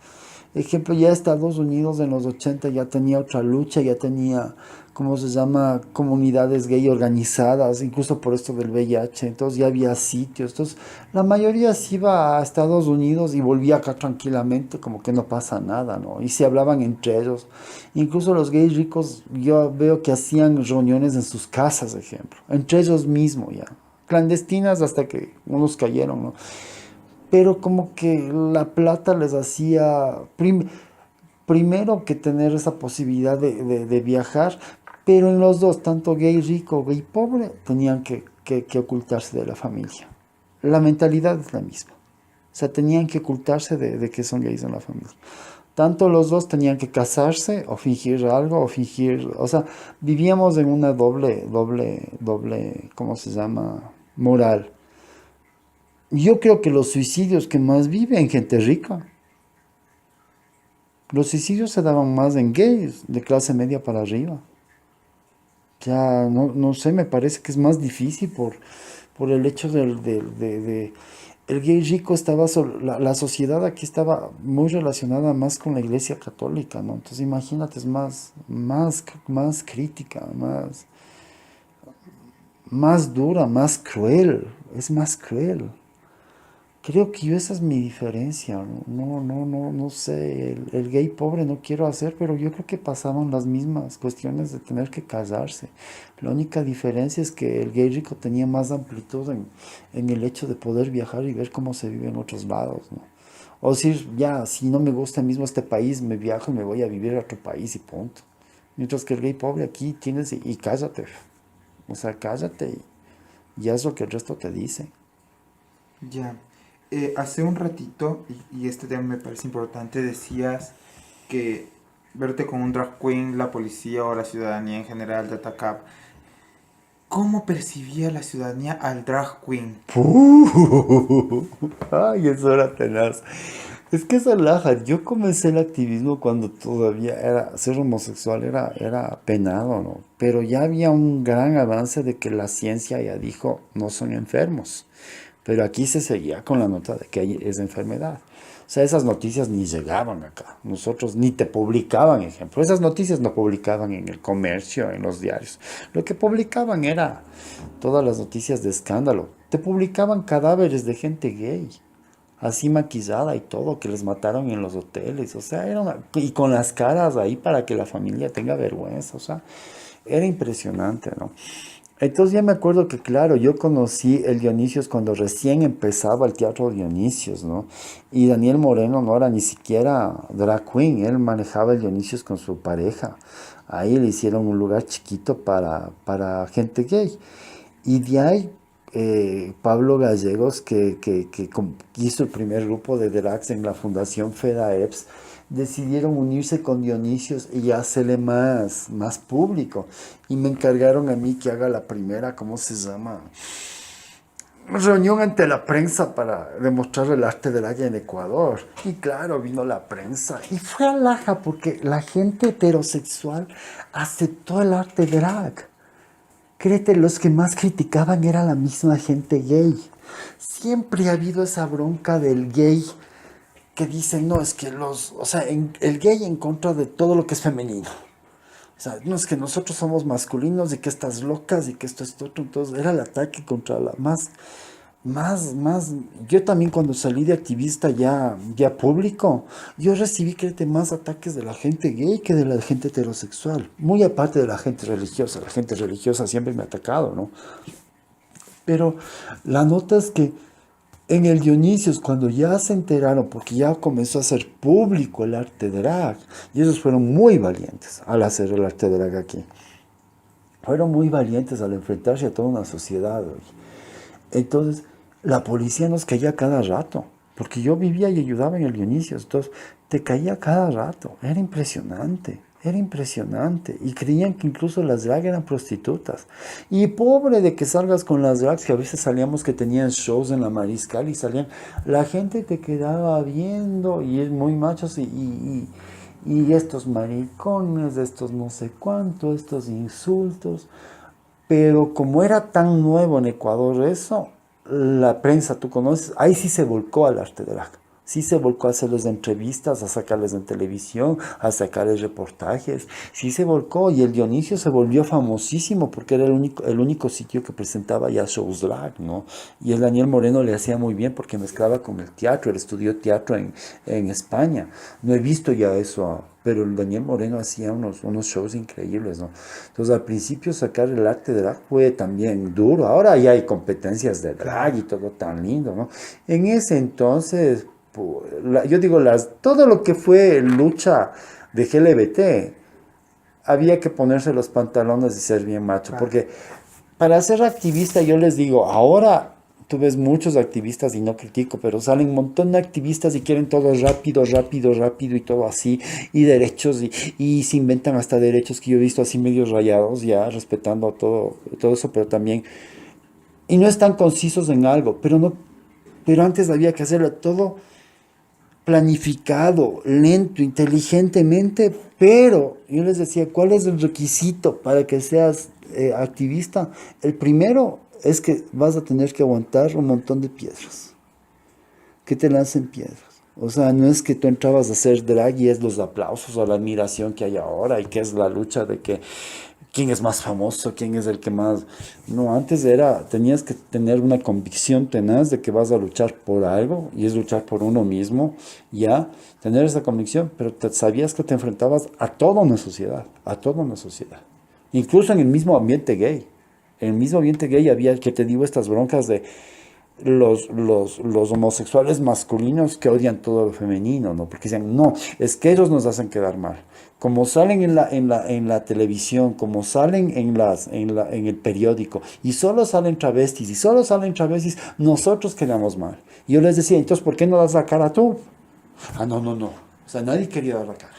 Ejemplo, ya Estados Unidos en los 80 ya tenía otra lucha, ya tenía, ¿cómo se llama?, comunidades gay organizadas, incluso por esto del VIH, entonces ya había sitios, entonces la mayoría se iba a Estados Unidos y volvía acá tranquilamente, como que no pasa nada, ¿no? Y se hablaban entre ellos, incluso los gays ricos, yo veo que hacían reuniones en sus casas, ejemplo, entre ellos mismos ya, clandestinas hasta que unos cayeron, ¿no? Pero como que la plata les hacía primero que tener esa posibilidad de viajar, pero en los dos, tanto gay rico, gay pobre, tenían que ocultarse de la familia. La mentalidad es la misma. O sea, tenían que ocultarse de que son gays en la familia. Tanto los dos tenían que casarse o fingir algo o fingir, o sea, vivíamos en una doble, ¿cómo se llama? Moral. Yo creo que los suicidios que más viven gente rica. Los suicidios se daban más en gays, de clase media para arriba. Ya, no sé, me parece que es más difícil por el hecho el gay rico estaba, la sociedad aquí estaba muy relacionada más con la iglesia católica, ¿no? Entonces imagínate, es más crítica, más dura, más cruel, es más cruel. Creo que yo esa es mi diferencia, no sé, el gay pobre no quiero hacer, pero yo creo que pasaban las mismas cuestiones de tener que casarse. La única diferencia es que el gay rico tenía más amplitud en el hecho de poder viajar y ver cómo se vive en otros lados, ¿no? O decir, ya, si no me gusta mismo este país, me viajo y me voy a vivir a otro país y punto. Mientras que el gay pobre aquí tienes y cállate. O sea, cállate y haz lo que el resto te dice. Ya. Hace un ratito, y este tema me parece importante, decías que verte con un drag queen, la policía o la ciudadanía en general te atacaba. ¿Cómo percibía la ciudadanía al drag queen? Ay, eso era tenaz. Es que esa laja, yo comencé el activismo cuando todavía era, ser homosexual era penado, ¿no? Pero ya había un gran avance de que la ciencia ya dijo, no son enfermos. Pero aquí se seguía con la nota de que es enfermedad. O sea, esas noticias ni llegaban acá. Nosotros ni te publicaban, ejemplo. Esas noticias no publicaban en el comercio, en los diarios. Lo que publicaban era todas las noticias de escándalo. Te publicaban cadáveres de gente gay, así maquillada y todo, que les mataron en los hoteles. O sea, y con las caras ahí para que la familia tenga vergüenza. O sea, era impresionante, ¿no? Entonces ya me acuerdo que, claro, yo conocí el Dionisios cuando recién empezaba el Teatro Dionisios, ¿no? Y Daniel Moreno no era ni siquiera drag queen, él manejaba el Dionisios con su pareja. Ahí le hicieron un lugar chiquito para gente gay. Y de ahí Pablo Gallegos, que hizo el primer grupo de drags en la Fundación FEDAEPS, decidieron unirse con Dionisios y hacerle más público. Y me encargaron a mí que haga la primera, ¿cómo se llama? Reunión ante la prensa para demostrar el arte del drag en Ecuador. Y claro, vino la prensa. Y fue alhaja porque la gente heterosexual aceptó el arte drag. Créete, los que más criticaban era la misma gente gay. Siempre ha habido esa bronca del gay que dicen, no, es que o sea, el gay en contra de todo lo que es femenino. O sea, no es que nosotros somos masculinos y que estás locas y que esto es otro. Entonces era el ataque contra la más. Yo también cuando salí de activista ya público, yo recibí, créete, más ataques de la gente gay que de la gente heterosexual. Muy aparte de la gente religiosa. La gente religiosa siempre me ha atacado, ¿no? Pero la nota es que en el Dionisios, cuando ya se enteraron, porque ya comenzó a ser público el arte drag, y ellos fueron muy valientes al hacer el arte drag aquí. Fueron muy valientes al enfrentarse a toda una sociedad. Hoy. Entonces, la policía nos caía cada rato, porque yo vivía y ayudaba en el Dionisios, entonces te caía cada rato, era impresionante. Era impresionante. Y creían que incluso las drag eran prostitutas. Y pobre de que salgas con las drags, que a veces salíamos que tenían shows en la Mariscal y salían. La gente te quedaba viendo y es muy machos y estos maricones, estos no sé cuánto, estos insultos. Pero como era tan nuevo en Ecuador eso, la prensa, tú conoces, ahí sí se volcó al arte drag. Sí se volcó a hacerles entrevistas, a sacarles en televisión, a sacarles reportajes. Sí se volcó y el Dionisio se volvió famosísimo porque era el único sitio que presentaba ya shows drag, ¿no? Y el Daniel Moreno le hacía muy bien porque mezclaba con el teatro. Él estudió teatro en España. No he visto ya eso, pero el Daniel Moreno hacía unos shows increíbles, ¿no? Entonces al principio sacar el arte drag fue también duro. Ahora ya hay competencias de drag y todo tan lindo, ¿no? En ese entonces yo digo, todo lo que fue lucha de LGBT, había que ponerse los pantalones y ser bien macho. Claro. Porque para ser activista, yo les digo, ahora tú ves muchos activistas y no critico, pero salen un montón de activistas y quieren todo rápido, rápido, rápido y todo así, y derechos, y se inventan hasta derechos que yo he visto así medios rayados, ya respetando todo eso, pero también, y no están concisos en algo, pero antes había que hacerlo todo planificado, lento, inteligentemente, pero yo les decía, ¿cuál es el requisito para que seas activista? El primero es que vas a tener que aguantar un montón de piedras, que te lancen piedras. O sea, no es que tú entrabas a hacer drag y es los aplausos o la admiración que hay ahora y que es la lucha de que quién es más famoso, quién es el que más. No, antes tenías que tener una convicción tenaz de que vas a luchar por algo y es luchar por uno mismo, ya, tener esa convicción, pero sabías que te enfrentabas a toda una sociedad, incluso en el mismo ambiente gay. En el mismo ambiente gay había, que te digo, estas broncas de los homosexuales masculinos que odian todo lo femenino, ¿no? Porque decían, no, es que ellos nos hacen quedar mal. Como salen en la televisión, como salen en el periódico, y solo salen travestis, nosotros quedamos mal. Y yo les decía, entonces, ¿por qué no das la cara tú? Ah, no, no, no. O sea, nadie quería dar la cara.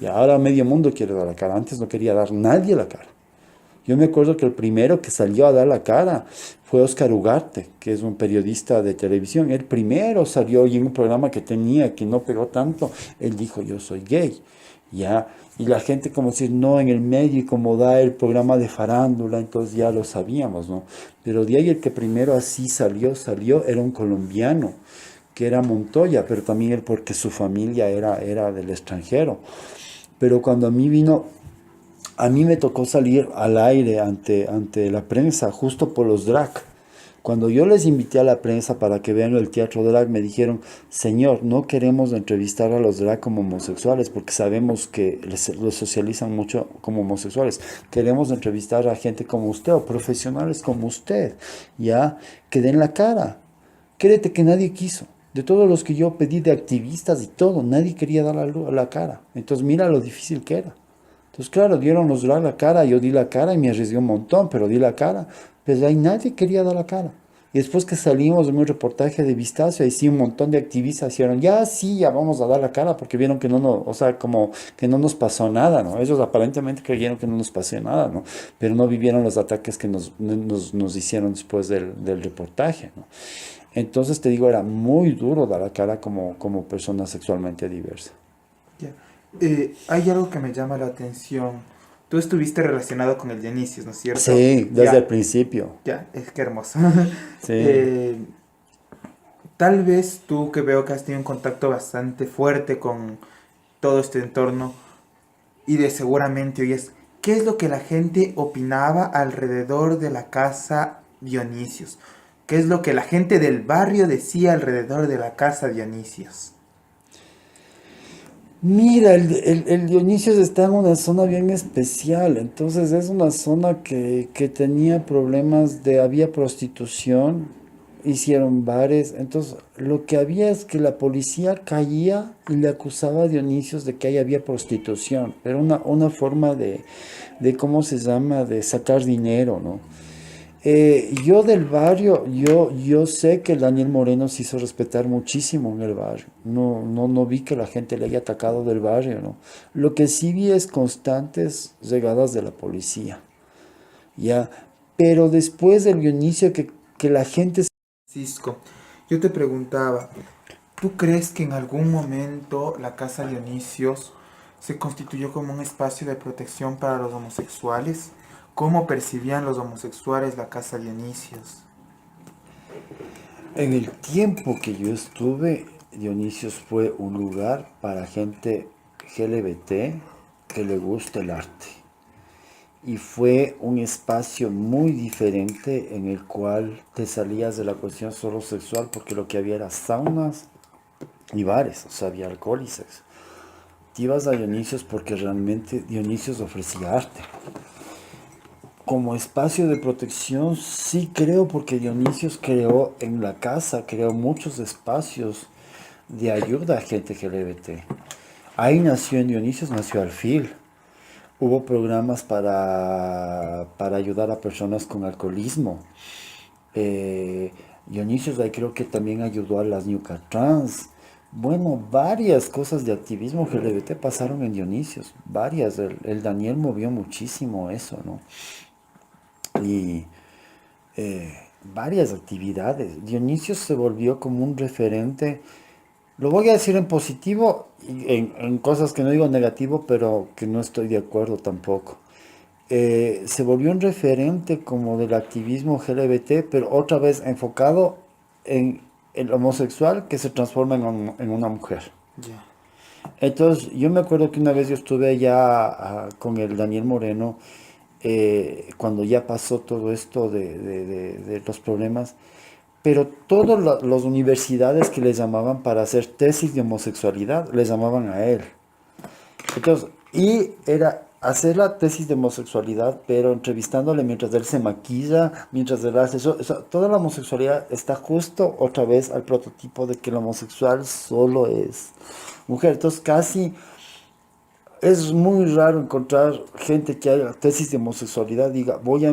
Y ahora medio mundo quiere dar la cara. Antes no quería dar nadie la cara. Yo me acuerdo que el primero que salió a dar la cara fue Oscar Ugarte, que es un periodista de televisión. El primero salió y en un programa que tenía, que no pegó tanto, él dijo, yo soy gay. Ya, y la gente como decir, no, en el medio, y como da el programa de farándula, entonces ya lo sabíamos, ¿no? Pero de ahí el que primero así salió, era un colombiano, que era Montoya, pero también él porque su familia era del extranjero. Pero cuando a mí me tocó salir al aire ante la prensa, justo por los drag. Cuando yo les invité a la prensa para que vean el teatro drag, me dijeron, señor, no queremos entrevistar a los drag como homosexuales, porque sabemos que los socializan mucho como homosexuales. Queremos entrevistar a gente como usted, o profesionales como usted, ya, que den la cara. Créete que nadie quiso. De todos los que yo pedí de activistas y todo, nadie quería dar la cara. Entonces mira lo difícil que era. Entonces, claro, dieron los drag la cara, yo di la cara y me arriesgué un montón, pero di la cara. Pero ahí nadie quería dar la cara. Y después que salimos en un reportaje de Vistazo, ahí sí un montón de activistas dijeron, ya sí, ya vamos a dar la cara, porque vieron que no nos, o sea, como que no nos pasó nada, ¿no? Ellos aparentemente creyeron que no nos pasó nada, ¿no? Pero no vivieron los ataques que nos hicieron después del reportaje, ¿no? Entonces te digo, era muy duro dar la cara como persona sexualmente diversa. Ya. Hay algo que me llama la atención. Tú estuviste relacionado con el Dionisios, ¿no es cierto? Sí, desde el Ya, principio. ya, es que hermoso. Sí. Eh, Tal vez tú que veo que has tenido un contacto bastante fuerte con todo este entorno y de seguramente oyes, ¿qué es lo que la gente opinaba alrededor de la casa Dionisios? ¿Qué es lo que la gente del barrio decía alrededor de la casa Dionisios? Mira, el Dionisios está en una zona bien especial, entonces es una zona que tenía problemas había prostitución, hicieron bares, entonces lo que había es que la policía caía y le acusaba a Dionisios de que ahí había prostitución, era una forma de, ¿cómo se llama?, de sacar dinero, ¿no? Yo del barrio, yo sé que el Daniel Moreno se hizo respetar muchísimo en el barrio. No vi que la gente le haya atacado del barrio, ¿no? Lo que sí vi es constantes llegadas de la policía, ¿ya? Pero después del inicio que la gente... Francisco, yo te preguntaba, ¿tú crees que en algún momento la casa Dionisios se constituyó como un espacio de protección para los homosexuales? ¿Cómo percibían los homosexuales la casa Dionisios? En el tiempo que yo estuve, Dionisios fue un lugar para gente LGBT que le gusta el arte. Y fue un espacio muy diferente en el cual te salías de la cuestión solo sexual porque lo que había era saunas y bares, o sea, había alcohol y sexo. Te ibas a Dionisios porque realmente Dionisios ofrecía arte. Como espacio de protección, sí creo, porque Dionisios creó en la casa, creó muchos espacios de ayuda a gente LGBT. Ahí nació en Dionisios, nació Alfil. Hubo programas para ayudar a personas con alcoholismo. Dionisios ahí creo que también ayudó a las Ñuca Trans. Bueno, varias cosas de activismo LGBT pasaron en Dionisios, varias. El Daniel movió muchísimo eso, ¿no? Y varias actividades. Dionisios se volvió como un referente, lo voy a decir en positivo, y en cosas que no digo negativo, pero que no estoy de acuerdo tampoco. Se volvió un referente como del activismo LGBT, pero otra vez enfocado en el homosexual que se transforma en una mujer. Ya. Entonces, yo me acuerdo que una vez yo estuve allá con el Daniel Moreno, cuando ya pasó todo esto de los problemas, pero todas las universidades que les llamaban para hacer tesis de homosexualidad, les llamaban a él. Entonces, y era hacer la tesis de homosexualidad, pero entrevistándole mientras él se maquilla, mientras él hace eso, toda la homosexualidad está justo otra vez al prototipo de que el homosexual solo es mujer. Entonces casi es muy raro encontrar gente que haga tesis de homosexualidad, diga, voy a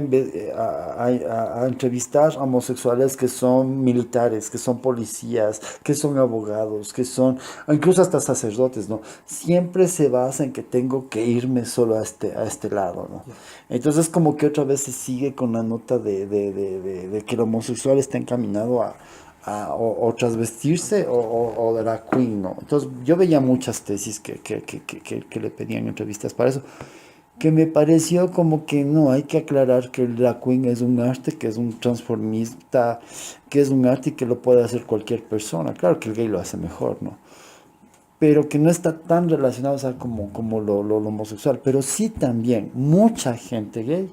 entrevistar a homosexuales que son militares, que son policías, que son abogados, que son, incluso hasta sacerdotes, ¿no? Siempre se basa en que tengo que irme solo a este lado, ¿no? Entonces como que otra vez se sigue con la nota de que el homosexual está encaminado o transvestirse o drag queen, ¿no? Entonces yo veía muchas tesis que le pedían entrevistas para eso, que me pareció como que no, hay que aclarar que el drag queen es un arte, que es un transformista, que es un arte y que lo puede hacer cualquier persona. Claro que el gay lo hace mejor, ¿no? Pero que no está tan relacionado, o sea, como lo homosexual. Pero sí también mucha gente gay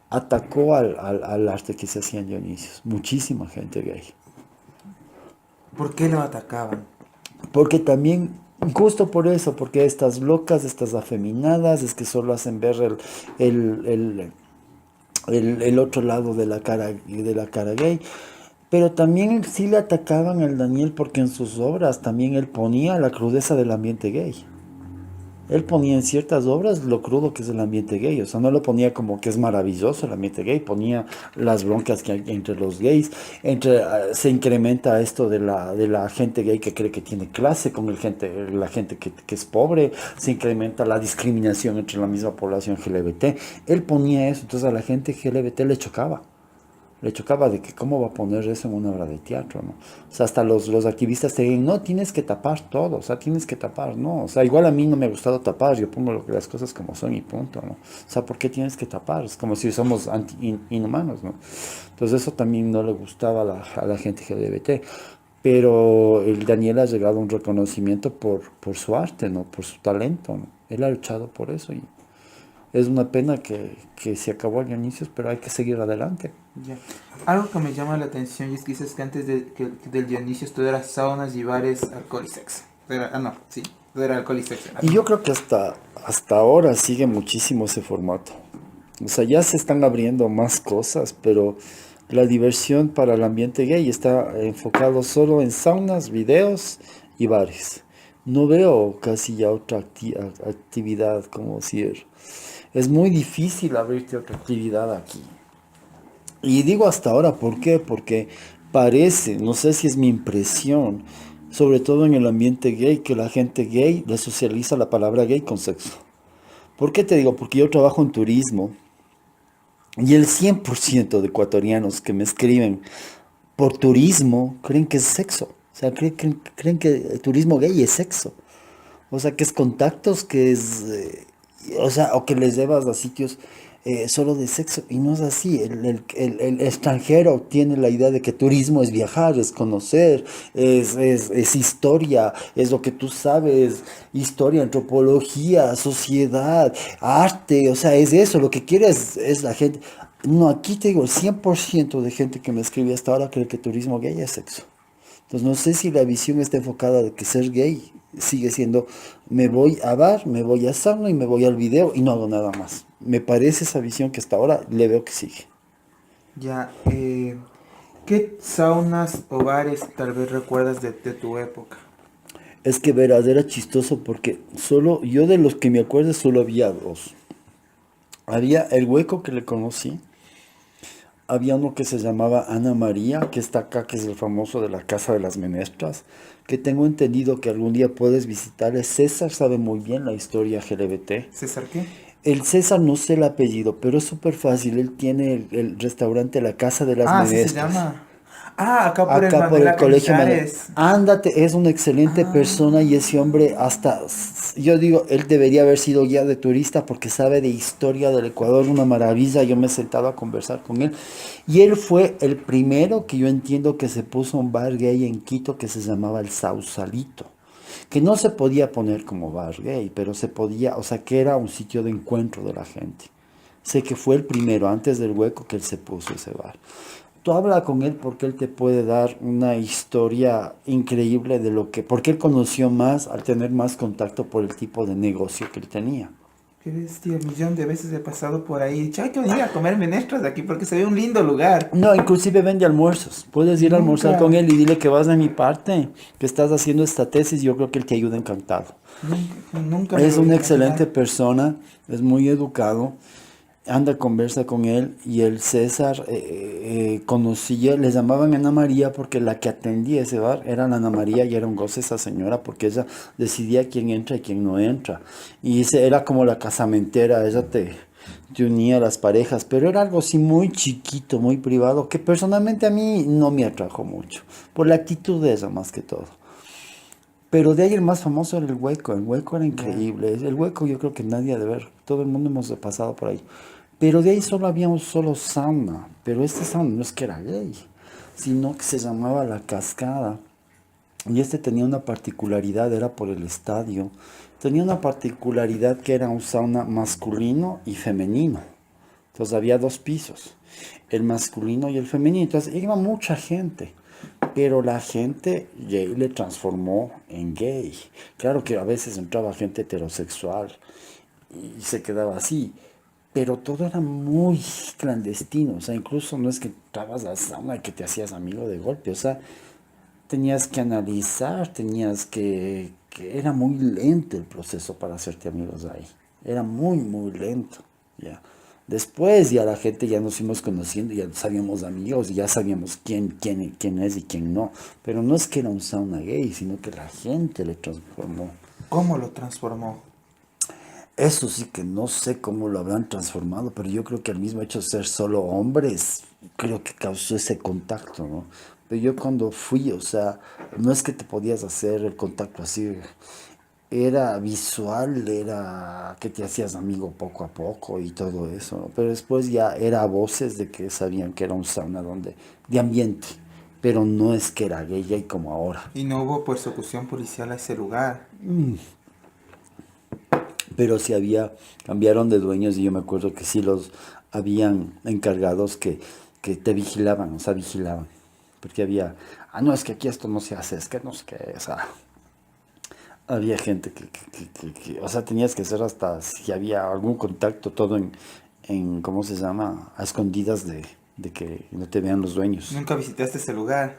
atacó al arte que se hacía en Dionisios. Muchísima gente gay. ¿Por qué lo atacaban? Porque también, justo por eso, porque estas locas, estas afeminadas, es que solo hacen ver el, el, el otro lado de la cara gay. Pero también sí le atacaban al Daniel porque en sus obras también él ponía la crudeza del ambiente gay. Él ponía en ciertas obras lo crudo que es el ambiente gay, o sea, no lo ponía como que es maravilloso el ambiente gay, ponía las broncas que hay entre los gays, se incrementa esto de la gente gay que cree que tiene clase con la gente que es pobre, se incrementa la discriminación entre la misma población LGBT. Él ponía eso, entonces a la gente LGBT le chocaba de que cómo va a poner eso en una obra de teatro, ¿no? O sea, hasta los activistas te digan, no, tienes que tapar todo, o sea, tienes que tapar, no, o sea, igual a mí no me ha gustado tapar, yo pongo las cosas como son y punto, ¿no? O sea, ¿por qué tienes que tapar? Es como si somos inhumanos, ¿no? Entonces eso también no le gustaba a la gente LGBT, pero el Daniel ha llegado a un reconocimiento por su arte, ¿no? Por su talento, ¿no? Él ha luchado por eso y es una pena que se acabó al inicio, pero hay que seguir adelante. Ya. Algo que me llama la atención y es que dices que antes del Dionisio todo era saunas y bares, alcohol y sexo. No, sí, todo era alcohol y sexo. Y yo creo que hasta ahora sigue muchísimo ese formato. O sea, ya se están abriendo más cosas, pero la diversión para el ambiente gay está enfocado solo en saunas, videos y bares. No veo casi ya otra actividad como decir. Es muy difícil abrirte otra actividad aquí. Y digo hasta ahora, ¿por qué? Porque parece, no sé si es mi impresión, sobre todo en el ambiente gay, que la gente gay le socializa la palabra gay con sexo. ¿Por qué te digo? Porque yo trabajo en turismo y el 100% de ecuatorianos que me escriben por turismo creen que es sexo. O sea, creen que el turismo gay es sexo. O sea, que es contactos, que es, o sea, o que les llevas a sitios solo de sexo. Y no es así. El extranjero tiene la idea de que turismo es viajar, es conocer, es historia, es lo que tú sabes, historia, antropología, sociedad, arte, o sea, es eso. Lo que quiere es la gente. No, aquí te digo, el 100% de gente que me escribe hasta ahora cree que turismo gay es sexo. Entonces no sé si la visión está enfocada de que ser gay sigue siendo me voy a bar, me voy a sauna y me voy al video y no hago nada más. Me parece esa visión que hasta ahora le veo que sigue. Ya, ¿qué saunas o bares tal vez recuerdas de tu época? Es que verás, era chistoso porque solo, yo de los que me acuerdo solo había dos. Había el hueco que le conocí, había uno que se llamaba Ana María, que está acá, que es el famoso de la Casa de las Menestras, que tengo entendido que algún día puedes visitar. César sabe muy bien la historia LGBT. ¿César qué? El César no sé el apellido, pero es súper fácil. Él tiene el restaurante La Casa de las Ah, así se Menestras. llama. Ah, acá por el Acá por el Mandela colegio Cañizares. Ándate, es una excelente persona y ese hombre hasta, yo digo, él debería haber sido guía de turista porque sabe de historia del Ecuador, una maravilla. Yo me he sentado a conversar con él y él fue el primero que yo entiendo que se puso un bar gay en Quito que se llamaba el Sausalito, que no se podía poner como bar gay, pero se podía, o sea, que era un sitio de encuentro de la gente. Sé que fue el primero, antes del hueco, que él se puso ese bar. Tú habla con él porque él te puede dar una historia increíble de lo que, porque él conoció más al tener más contacto por el tipo de negocio que él tenía. Qué bestia, 1.000.000 de veces he pasado por ahí. He dicho, hay que venir a comer menestras de aquí porque se ve un lindo lugar. No, inclusive vende almuerzos. Puedes ir a almorzar Nunca, con él y dile que vas de mi parte, que estás haciendo esta tesis. Yo creo que él te ayuda encantado. nunca me Es lo una hubiera excelente imaginado. persona, es muy educado. Anda, conversa con él y el César conocía, le llamaban Ana María porque la que atendía ese bar era la Ana María y era un goce esa señora porque ella decidía quién entra y quién no entra. Y era como la casamentera, ella te unía a las parejas, pero era algo así muy chiquito, muy privado, que personalmente a mí no me atrajo mucho, por la actitud de ella más que todo. Pero de ahí el más famoso era el Hueco era Ya. increíble, el Hueco yo creo que nadie ha de ver, todo el mundo hemos pasado por ahí. Pero de ahí solo había un solo sauna, pero este sauna no es que era gay, sino que se llamaba La Cascada. Y este tenía una particularidad, era por el estadio, tenía una particularidad que era un sauna masculino y femenino. Entonces había dos pisos, el masculino y el femenino. Entonces iba mucha gente, pero la gente gay le transformó en gay. Claro que a veces entraba gente heterosexual y se quedaba así, pero todo era muy clandestino. O sea, incluso no es que entrabas a la sauna y que te hacías amigo de golpe. O sea, tenías que analizar, que era muy lento el proceso para hacerte amigos ahí. Era muy, muy lento. Ya. Después ya la gente ya nos fuimos conociendo, ya sabíamos amigos, y ya sabíamos quién es y quién no. Pero no es que era un sauna gay, sino que la gente le transformó. ¿Cómo lo transformó? Eso sí que no sé cómo lo habrán transformado, pero yo creo que el mismo hecho de ser solo hombres, creo que causó ese contacto, ¿no? Pero yo cuando fui, o sea, no es que te podías hacer el contacto así, era visual, era que te hacías amigo poco a poco y todo eso, ¿no? Pero después ya era a voces de que sabían que era un sauna de ambiente, pero no es que era gay y como ahora. Y no hubo persecución policial a ese lugar. Pero sí cambiaron de dueños y yo me acuerdo que sí los habían encargados que te vigilaban, o sea, vigilaban. Porque no, es que aquí esto no se hace, es que no sé qué, o sea, había gente o sea, tenías que hacer hasta si había algún contacto, todo ¿cómo se llama? A escondidas de que no te vean los dueños. Nunca visitaste ese lugar.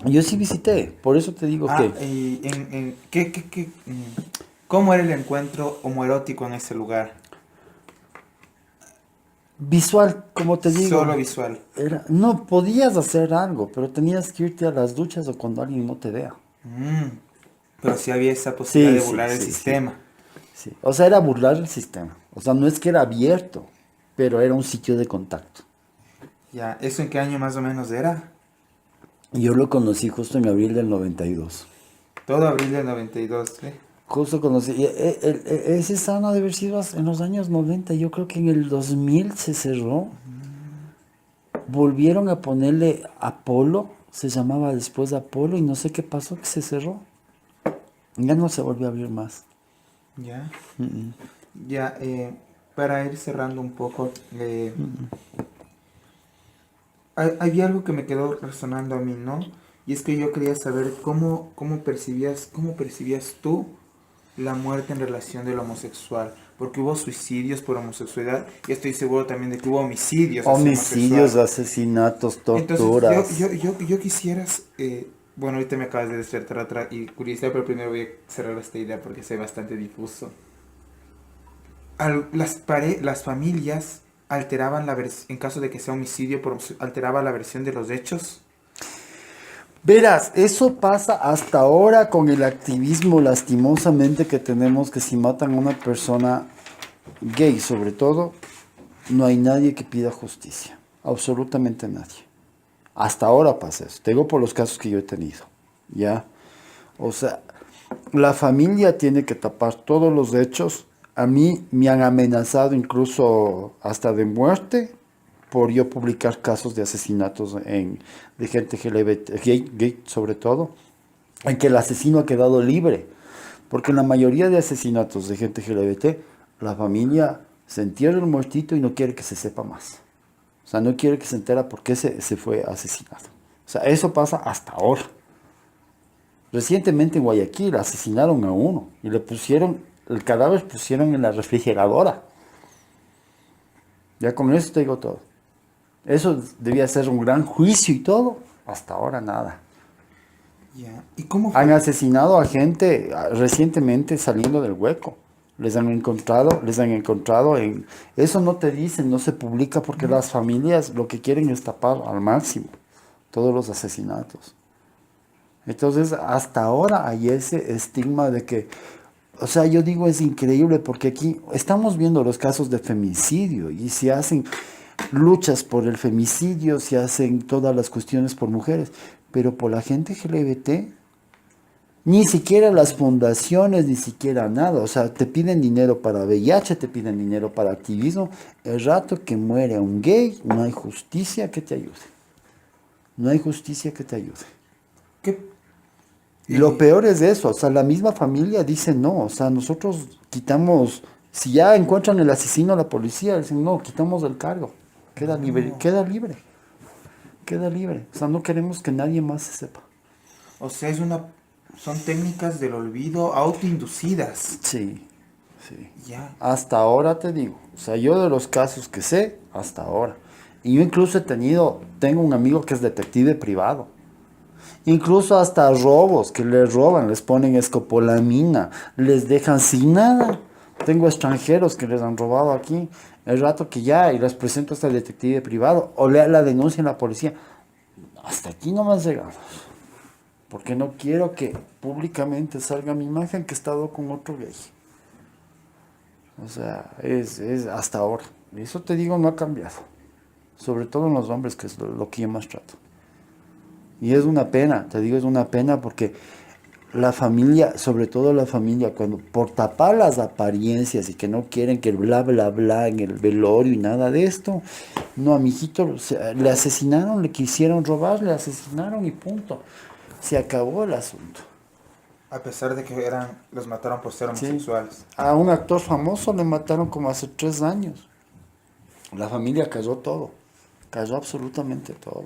Yo sí visité, por eso te digo que Y ¿cómo era el encuentro homoerótico en ese lugar? visual, como te digo. Solo visual. No podías hacer algo, pero tenías que irte a las duchas o cuando alguien no te vea. Mm, pero sí había esa posibilidad Sí, de sí, burlar el sí, sí, sistema. sí. O sea, era burlar el sistema. O sea, no es que era abierto, pero era un sitio de contacto. Ya, ¿eso en qué año más o menos era? Y yo lo conocí justo en abril del 92. Todo abril del 92, ¿eh? Justo conocí. Ese sauna debe haber sido en los años 90. Yo creo que en el 2000 se cerró. Volvieron a ponerle Apolo. Se llamaba después Apolo y no sé qué pasó, que se cerró. Ya no se volvió a abrir más. Ya. Ya, para ir cerrando un poco, había algo que me quedó resonando a mí, ¿no? Y es que yo quería saber cómo percibías tú la muerte en relación del homosexual. Porque hubo suicidios por homosexualidad y estoy seguro también de que hubo homicidios hacia Homicidios, homosexual. asesinatos, Entonces, torturas. yo quisieras, bueno, ahorita me acabas de despertar otra y curiosidad, pero primero voy a cerrar esta idea porque es bastante difuso. Las familias alteraban en caso de que sea homicidio, alteraba la versión de los hechos. Verás, eso pasa hasta ahora con el activismo lastimosamente que tenemos, que si matan a una persona gay sobre todo, no hay nadie que pida justicia. Absolutamente nadie. Hasta ahora pasa eso. Te digo por los casos que yo he tenido. ¿Ya? O sea, la familia tiene que tapar todos los hechos. A mí me han amenazado incluso hasta de muerte por yo publicar casos de asesinatos de gente LGBT, gay sobre todo, en que el asesino ha quedado libre. Porque en la mayoría de asesinatos de gente LGBT, la familia se entierra el muertito y no quiere que se sepa más. O sea, no quiere que se entera por qué se fue asesinado. O sea, eso pasa hasta ahora. Recientemente en Guayaquil asesinaron a uno y le pusieron el cadáver pusieron en la refrigeradora. Ya con eso te digo todo. Eso debía ser un gran juicio y todo. Hasta ahora nada. Ya. ¿Y cómo Han fue? asesinado a gente recientemente saliendo del hueco. Les han encontrado en... Eso no te dicen, no se publica porque las familias lo que quieren es tapar al máximo todos los asesinatos. Entonces, hasta ahora hay ese estigma de que, o sea, yo digo es increíble porque aquí estamos viendo los casos de femicidio y se hacen luchas por el femicidio, se hacen todas las cuestiones por mujeres, pero por la gente LGBT, ni siquiera las fundaciones, ni siquiera nada. O sea, te piden dinero para VIH, te piden dinero para activismo. El rato que muere un gay, no hay justicia que te ayude. No hay justicia que te ayude. ¿Qué? Y lo peor es eso, o sea, la misma familia dice no, o sea, nosotros quitamos, si ya encuentran el asesino a la policía, dicen no, quitamos el cargo, queda libre, No. queda libre, queda libre. O sea, no queremos que nadie más se sepa. O sea, son técnicas del olvido autoinducidas. Sí, sí. Ya. Hasta ahora te digo, o sea, yo de los casos que sé, hasta ahora. Y yo incluso tengo un amigo que es detective privado. Incluso hasta robos que les roban, les ponen escopolamina, les dejan sin nada. Tengo extranjeros que les han robado aquí. El rato que ya, y les presento hasta el detective privado, o lea la denuncia en la policía. Hasta aquí no me has llegado. Porque no quiero que públicamente salga mi imagen que he estado con otro gay. O sea, es hasta ahora. Y eso te digo, no ha cambiado. Sobre todo en los hombres, que es lo que yo más trato. Y es una pena, te digo, es una pena porque la familia, sobre todo la familia, cuando por tapar las apariencias y que no quieren que el bla bla bla en el velorio y nada de esto, no, a mi hijito le asesinaron, le quisieron robar, le asesinaron y punto. Se acabó el asunto. A pesar de que los mataron por ser Sí. homosexuales. A un actor famoso le mataron como hace 3 años. La familia cayó todo, cayó absolutamente todo.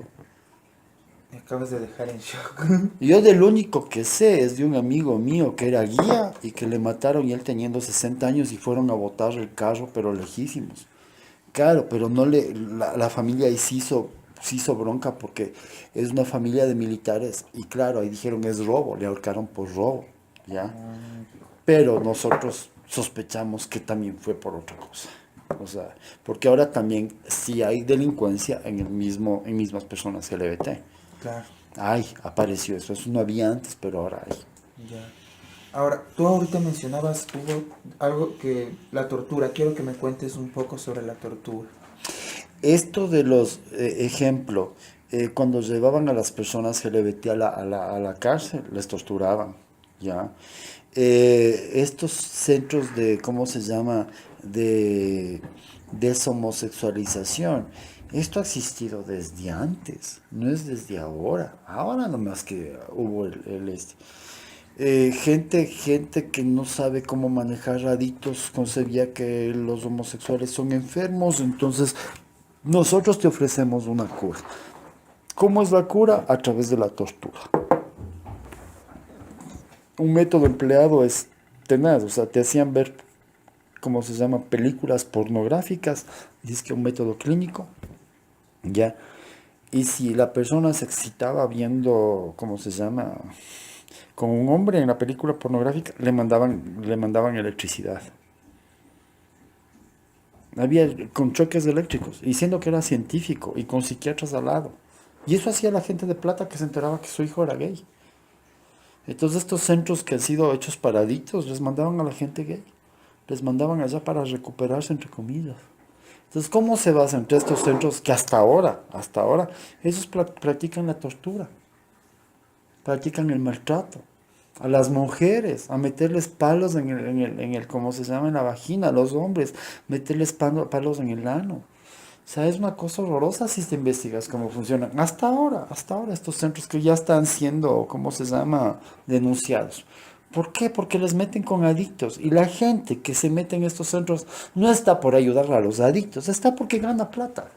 Me acabas de dejar en shock. Yo del único que sé es de un amigo mío que era guía y que le mataron y él teniendo 60 años y fueron a botar el carro, pero lejísimos. Claro, pero no la familia ahí se hizo bronca porque es una familia de militares y claro, ahí dijeron es robo, le ahorcaron por robo, ¿ya? Pero nosotros sospechamos que también fue por otra cosa. O sea, porque ahora también sí hay delincuencia en mismas personas LGBT. Claro. Ay, apareció eso. Eso no había antes, pero ahora hay. Ya. Ahora, tú ahorita mencionabas, hubo algo que, la tortura. Quiero que me cuentes un poco sobre la tortura. Esto de los, ejemplo, cuando llevaban a las personas LGBT a la cárcel, les torturaban, ¿ya? Estos centros de, ¿cómo se llama? De deshomosexualización. Esto ha existido desde antes, no es desde ahora. Ahora nomás que hubo gente que no sabe cómo manejar adictos concebía que los homosexuales son enfermos, entonces nosotros te ofrecemos una cura. ¿Cómo es la cura? A través de la tortura. Un método empleado es tenaz, o sea, te hacían ver, ¿cómo se llama? Películas pornográficas, dice que un método clínico, ¿ya? Y si la persona se excitaba viendo, ¿cómo se llama? Con un hombre en la película pornográfica, le mandaban electricidad. Había con choques eléctricos, y siendo que era científico y con psiquiatras al lado. Y eso hacía la gente de plata que se enteraba que su hijo era gay. Entonces estos centros que han sido hechos para adictos, les mandaban a la gente gay. Les mandaban allá para recuperarse, entre comillas. Entonces, ¿cómo se basa entre estos centros que hasta ahora, ellos practican la tortura, practican el maltrato a las mujeres, a meterles palos en el, ¿cómo se llama? En la vagina, a los hombres, meterles palos en el ano. O sea, es una cosa horrorosa si te investigas cómo funcionan. Hasta ahora, estos centros que ya están siendo, ¿cómo se llama? Denunciados. ¿Por qué? Porque les meten con adictos. Y la gente que se mete en estos centros no está por ayudar a los adictos, está porque gana plata.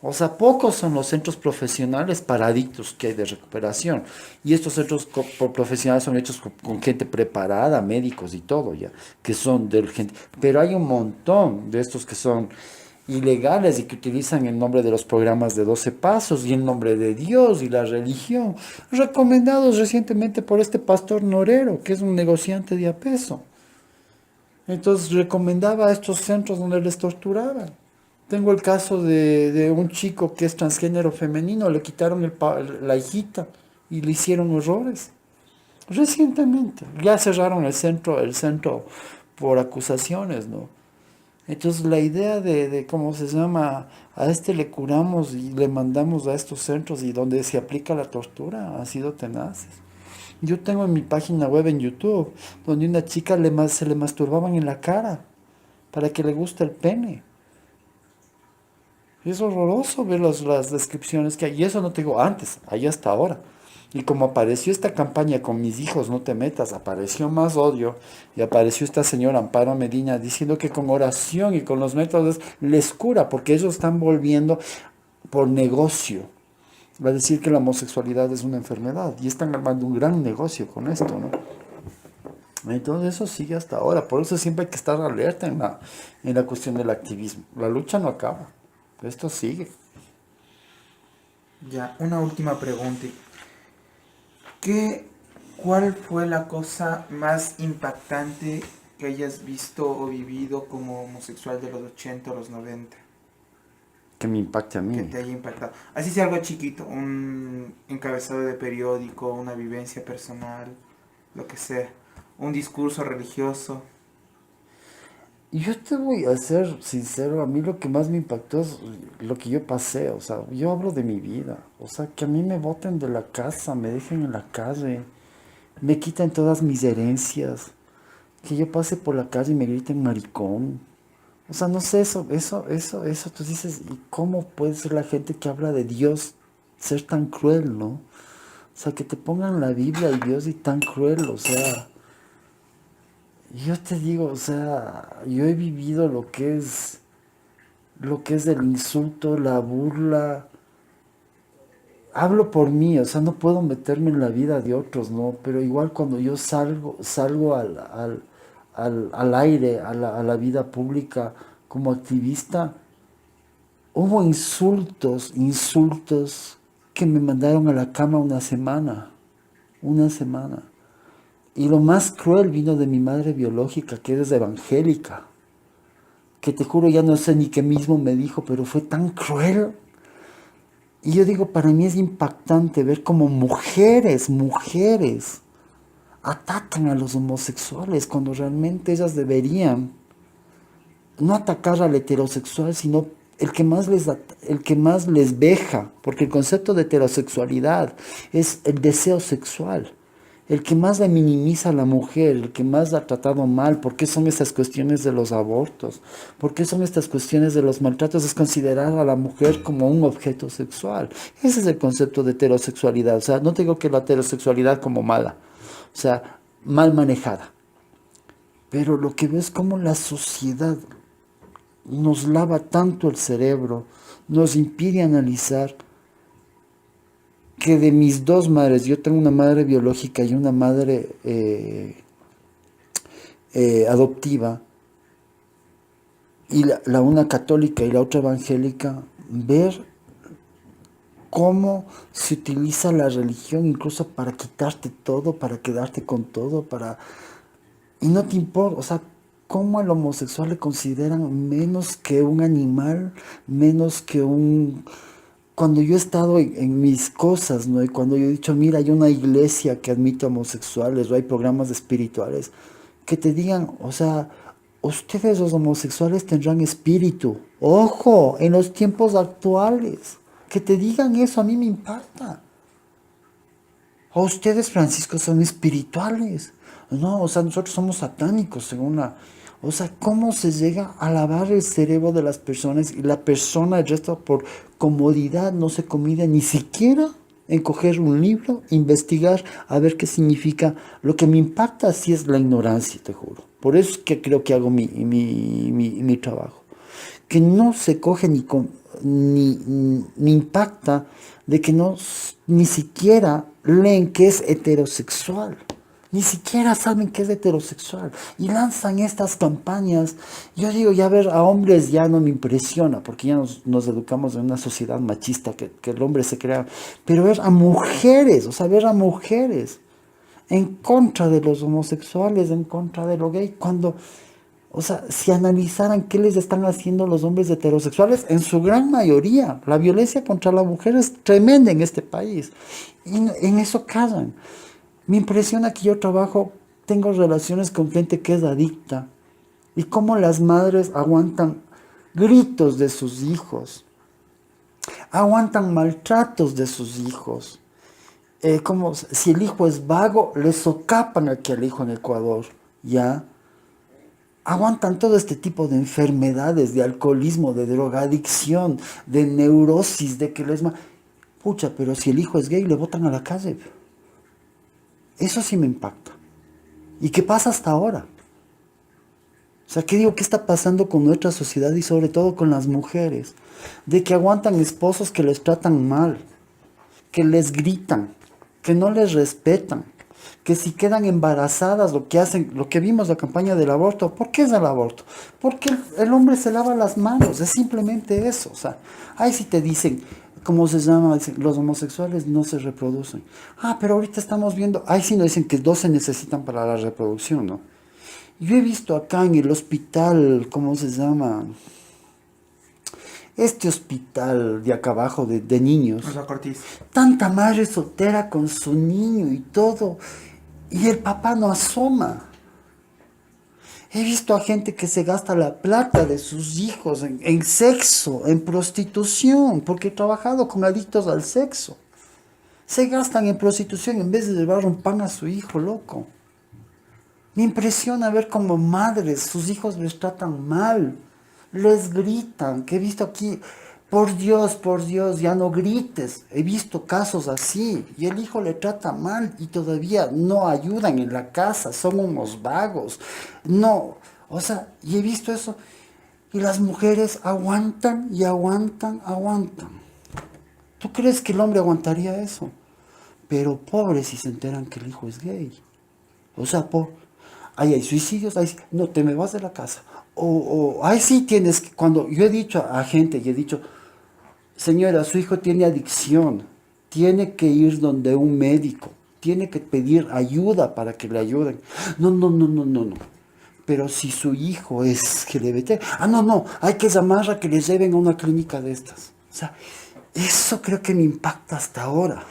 O sea, pocos son los centros profesionales para adictos que hay de recuperación. Y estos centros profesionales son hechos con gente preparada, médicos y todo, ya, que son de gente. Pero hay un montón de estos que son ilegales y que utilizan el nombre de los programas de 12 pasos y el nombre de Dios y la religión, recomendados recientemente por este pastor Norero, que es un negociante de a peso. Entonces recomendaba a estos centros donde les torturaban. Tengo el caso de un chico que es transgénero femenino, le quitaron la hijita y le hicieron horrores. Recientemente, ya cerraron el centro por acusaciones, ¿no? Entonces la idea de cómo se llama, a este le curamos y le mandamos a estos centros y donde se aplica la tortura, ha sido tenaces. Yo tengo en mi página web en YouTube, donde una chica se le masturbaban en la cara para que le guste el pene. Es horroroso ver las descripciones que hay. Y eso no te digo antes, ahí hasta ahora. Y como apareció esta campaña con mis hijos, no te metas, apareció más odio. Y apareció esta señora Amparo Medina diciendo que con oración y con los métodos les cura, porque ellos están volviendo por negocio. Va a decir que la homosexualidad es una enfermedad. Y están armando un gran negocio con esto, ¿no? Entonces eso sigue hasta ahora. Por eso siempre hay que estar alerta en la cuestión del activismo. La lucha no acaba. Esto sigue. Ya, una última pregunta. ¿Cuál fue la cosa más impactante que hayas visto o vivido como homosexual de los 80 o los 90? Que me impacte a mí. Que te haya impactado. Así sea algo chiquito, un encabezado de periódico, una vivencia personal, lo que sea. Un discurso religioso. Yo te voy a ser sincero, a mí lo que más me impactó es lo que yo pasé, o sea, yo hablo de mi vida, o sea, que a mí me boten de la casa, me dejen en la calle, me quiten todas mis herencias, que yo pase por la calle y me griten maricón, o sea, no sé, eso, tú dices, ¿y cómo puede ser la gente que habla de Dios ser tan cruel, no? O sea, que te pongan la Biblia y Dios y tan cruel, o sea... Yo te digo, o sea, yo he vivido lo que es el insulto, la burla. Hablo por mí, o sea, no puedo meterme en la vida de otros, ¿no? Pero igual cuando yo salgo al aire, a la vida pública como activista, hubo insultos que me mandaron a la cama una semana. Y lo más cruel vino de mi madre biológica, que es evangélica, que te juro ya no sé ni qué mismo me dijo, pero fue tan cruel. Y yo digo, para mí es impactante ver cómo mujeres atacan a los homosexuales cuando realmente ellas deberían no atacar al heterosexual, sino el que más les veja, porque el concepto de heterosexualidad es el deseo sexual. El que más la minimiza a la mujer, el que más la ha tratado mal, ¿por qué son estas cuestiones de los abortos? ¿Por qué son estas cuestiones de los maltratos? Es considerar a la mujer como un objeto sexual. Ese es el concepto de heterosexualidad. O sea, no digo que la heterosexualidad como mala, o sea, mal manejada. Pero lo que veo es cómo la sociedad nos lava tanto el cerebro, nos impide analizar que de mis dos madres, yo tengo una madre biológica y una madre adoptiva, y la una católica y la otra evangélica, ver cómo se utiliza la religión incluso para quitarte todo, para quedarte con todo, y no te importa, o sea, cómo al homosexual le consideran menos que un animal, menos que un... Cuando yo he estado en mis cosas, ¿no? Y cuando yo he dicho, mira, hay una iglesia que admite homosexuales o hay programas espirituales, que te digan, o sea, ustedes los homosexuales tendrán espíritu. Ojo, en los tiempos actuales, que te digan eso a mí me impacta. O ustedes, Francisco, son espirituales. No, o sea, nosotros somos satánicos, según la... O sea, ¿cómo se llega a lavar el cerebro de las personas y la persona, el resto, por comodidad, no se comida ni siquiera en coger un libro, investigar, a ver qué significa? Lo que me impacta sí es la ignorancia, te juro. Por eso es que creo que hago mi trabajo. Que no se coge ni con... ni impacta de que no, ni siquiera leen que es heterosexual. Ni siquiera saben que es heterosexual. Y lanzan estas campañas. Yo digo, ya ver a hombres ya no me impresiona, porque ya nos educamos en una sociedad machista que el hombre se crea. Pero ver a mujeres, o sea, ver a mujeres en contra de los homosexuales, en contra de lo gay, cuando, o sea, si analizaran qué les están haciendo los hombres heterosexuales, en su gran mayoría, la violencia contra la mujer es tremenda en este país. Y en eso callan. Me impresiona que yo tengo relaciones con gente que es adicta y cómo las madres aguantan gritos de sus hijos, aguantan maltratos de sus hijos. Como si el hijo es vago, le socapan aquí al hijo en Ecuador, ¿ya? Aguantan todo este tipo de enfermedades, de alcoholismo, de drogadicción, de neurosis, de que Pucha, pero si el hijo es gay, le botan a la calle. Eso sí me impacta. ¿Y qué pasa hasta ahora? O sea, ¿qué digo? ¿Qué está pasando con nuestra sociedad y sobre todo con las mujeres? De que aguantan esposos que les tratan mal, que les gritan, que no les respetan, que si quedan embarazadas, lo que hacen, lo que vimos la campaña del aborto. ¿Por qué es el aborto? Porque el hombre se lava las manos, es simplemente eso. O sea, ahí sí te dicen, ¿cómo se llama? Dicen, los homosexuales no se reproducen. Ah, pero ahorita estamos viendo, ahí sí nos dicen que dos se necesitan para la reproducción, ¿no? Yo he visto acá en el hospital, ¿cómo se llama? Este hospital de acá abajo de niños. Rosa Cortiz. Tanta madre soltera con su niño y todo. Y el papá no asoma. He visto a gente que se gasta la plata de sus hijos en sexo, en prostitución, porque he trabajado con adictos al sexo. Se gastan en prostitución en vez de llevar un pan a su hijo, loco. Me impresiona ver cómo madres, sus hijos les tratan mal, les gritan, que he visto aquí, por Dios, ya no grites. He visto casos así, y el hijo le trata mal y todavía no ayudan en la casa, son unos vagos. No, o sea, y he visto eso, y las mujeres aguantan y aguantan, aguantan. ¿Tú crees que el hombre aguantaría eso? Pero pobres si se enteran que el hijo es gay. O sea, ahí hay suicidios, ahí sí, no te me vas de la casa. Ahí sí tienes que, cuando yo he dicho a gente y he dicho, señora, su hijo tiene adicción, tiene que ir donde un médico, tiene que pedir ayuda para que le ayuden. No, no, no, no, no, no. Pero si su hijo es LGBT, no, hay que llamar a que le lleven a una clínica de estas. O sea, eso creo que me impacta hasta ahora.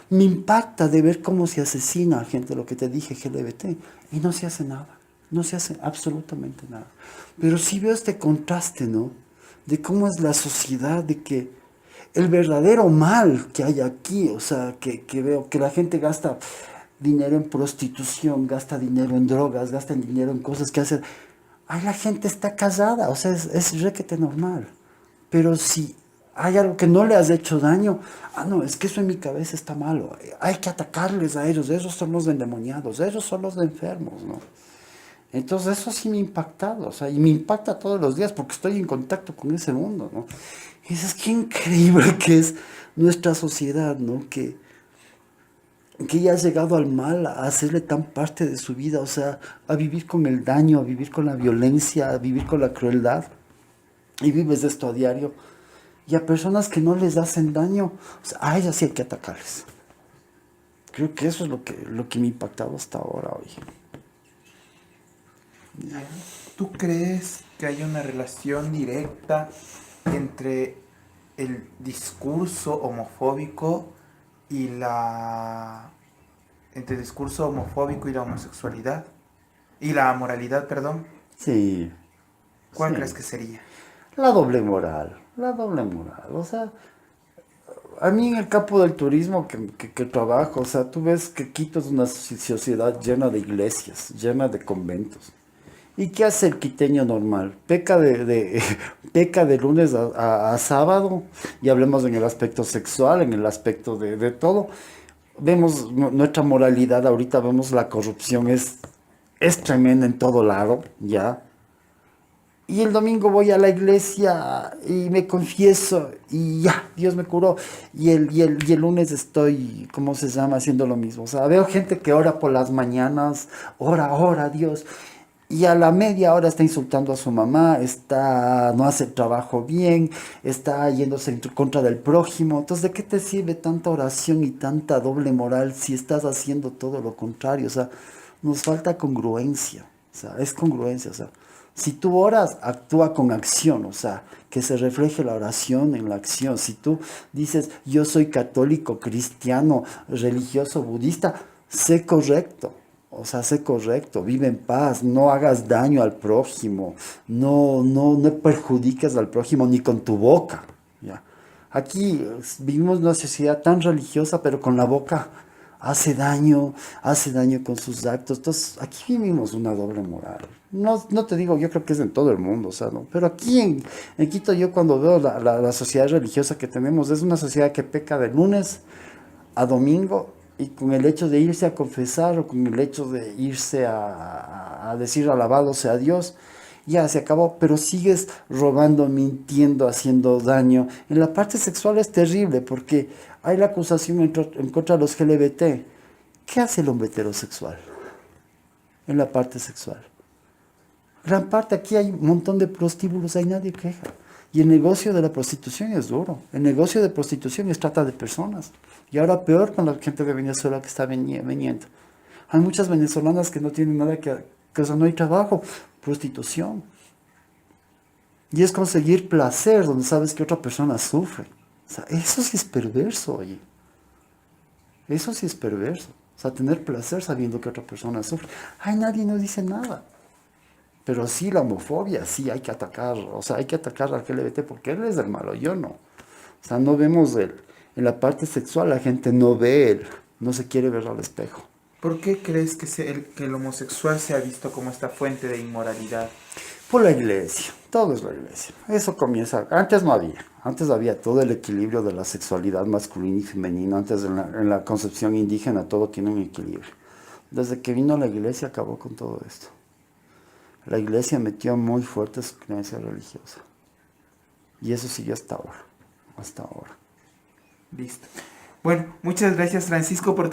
Me impacta de ver cómo se asesina a gente, lo que te dije, LGBT, y no se hace nada, no se hace absolutamente nada. Pero sí veo este contraste, ¿no? De cómo es la sociedad, de que el verdadero mal que hay aquí, o sea, que veo que la gente gasta dinero en prostitución, gasta dinero en drogas, gasta dinero en cosas que hacen. Ahí la gente está casada, o sea, es requete normal. Pero si hay algo que no le has hecho daño, no, es que eso en mi cabeza está malo. Hay que atacarles a ellos, esos son los endemoniados, esos son los enfermos, ¿no? Entonces eso sí me ha impactado, o sea, y me impacta todos los días porque estoy en contacto con ese mundo, ¿no? Y dices, qué increíble que es nuestra sociedad, ¿no? Que ya ha llegado al mal, a hacerle tan parte de su vida, o sea, a vivir con el daño, a vivir con la violencia, a vivir con la crueldad. Y vives esto a diario. Y a personas que no les hacen daño, o sea, a ellas sí hay que atacarles. Creo que eso es lo que me ha impactado hasta ahora hoy. ¿Tú crees que hay una relación directa entre el discurso homofóbico y entre el discurso homofóbico y la homosexualidad? Y la moralidad, perdón. Sí. ¿Cuál Sí. crees que sería? La doble moral. O sea, a mí en el campo del turismo que trabajo, o sea, tú ves que Quito es una sociedad llena de iglesias, llena de conventos. ¿Y qué hace el quiteño normal? Peca de lunes a sábado, y hablemos en el aspecto sexual, en el aspecto de todo. Vemos nuestra moralidad ahorita, vemos la corrupción es tremenda en todo lado, ¿ya? Y el domingo voy a la iglesia y me confieso y ya, Dios me curó. Y el lunes estoy, ¿cómo se llama? Haciendo lo mismo. O sea, veo gente que ora por las mañanas, ora, Dios. Y a la media hora está insultando a su mamá, no hace el trabajo bien, está yéndose en contra del prójimo. Entonces, ¿de qué te sirve tanta oración y tanta doble moral si estás haciendo todo lo contrario? O sea, nos falta congruencia. O sea, es congruencia. O sea, si tú oras, actúa con acción. O sea, que se refleje la oración en la acción. Si tú dices, yo soy católico, cristiano, religioso, budista, sé correcto. O sea, sé correcto, vive en paz, no hagas daño al prójimo, no perjudiques al prójimo ni con tu boca. ¿Ya? Aquí vivimos una sociedad tan religiosa, pero con la boca hace daño con sus actos. Entonces, aquí vivimos una doble moral. No te digo, yo creo que es en todo el mundo, o sea, ¿no? Pero aquí en Quito yo cuando veo la sociedad religiosa que tenemos, es una sociedad que peca de lunes a domingo y con el hecho de irse a confesar o con el hecho de irse a decir alabado sea Dios, ya se acabó, pero sigues robando, mintiendo, haciendo daño. En la parte sexual es terrible porque hay la acusación en contra de los LGBT. ¿Qué hace el hombre heterosexual en la parte sexual? Gran parte aquí hay un montón de prostíbulos, hay nadie queja. Y el negocio de la prostitución es duro. El negocio de prostitución es trata de personas. Y ahora peor con la gente de Venezuela que está viniendo. Hay muchas venezolanas que no tienen nada que o sea, no hay trabajo. Prostitución. Y es conseguir placer donde sabes que otra persona sufre. O sea, eso sí es perverso, oye. Eso sí es perverso. O sea, tener placer sabiendo que otra persona sufre. Ay, nadie nos dice nada. Pero sí, la homofobia, sí, hay que atacar, o sea, hay que atacar al LGBT porque él es el malo, yo no. O sea, no vemos en la parte sexual, la gente no ve no se quiere ver al espejo. ¿Por qué crees que, que el homosexual se ha visto como esta fuente de inmoralidad? Por la iglesia, todo es la iglesia. Eso comienza, antes había todo el equilibrio de la sexualidad masculina y femenina, antes en la concepción indígena todo tiene un equilibrio. Desde que vino la iglesia acabó con todo esto. La iglesia metió muy fuerte su creencia religiosa. Y eso siguió hasta ahora. Hasta ahora. Listo. Bueno, muchas gracias Francisco por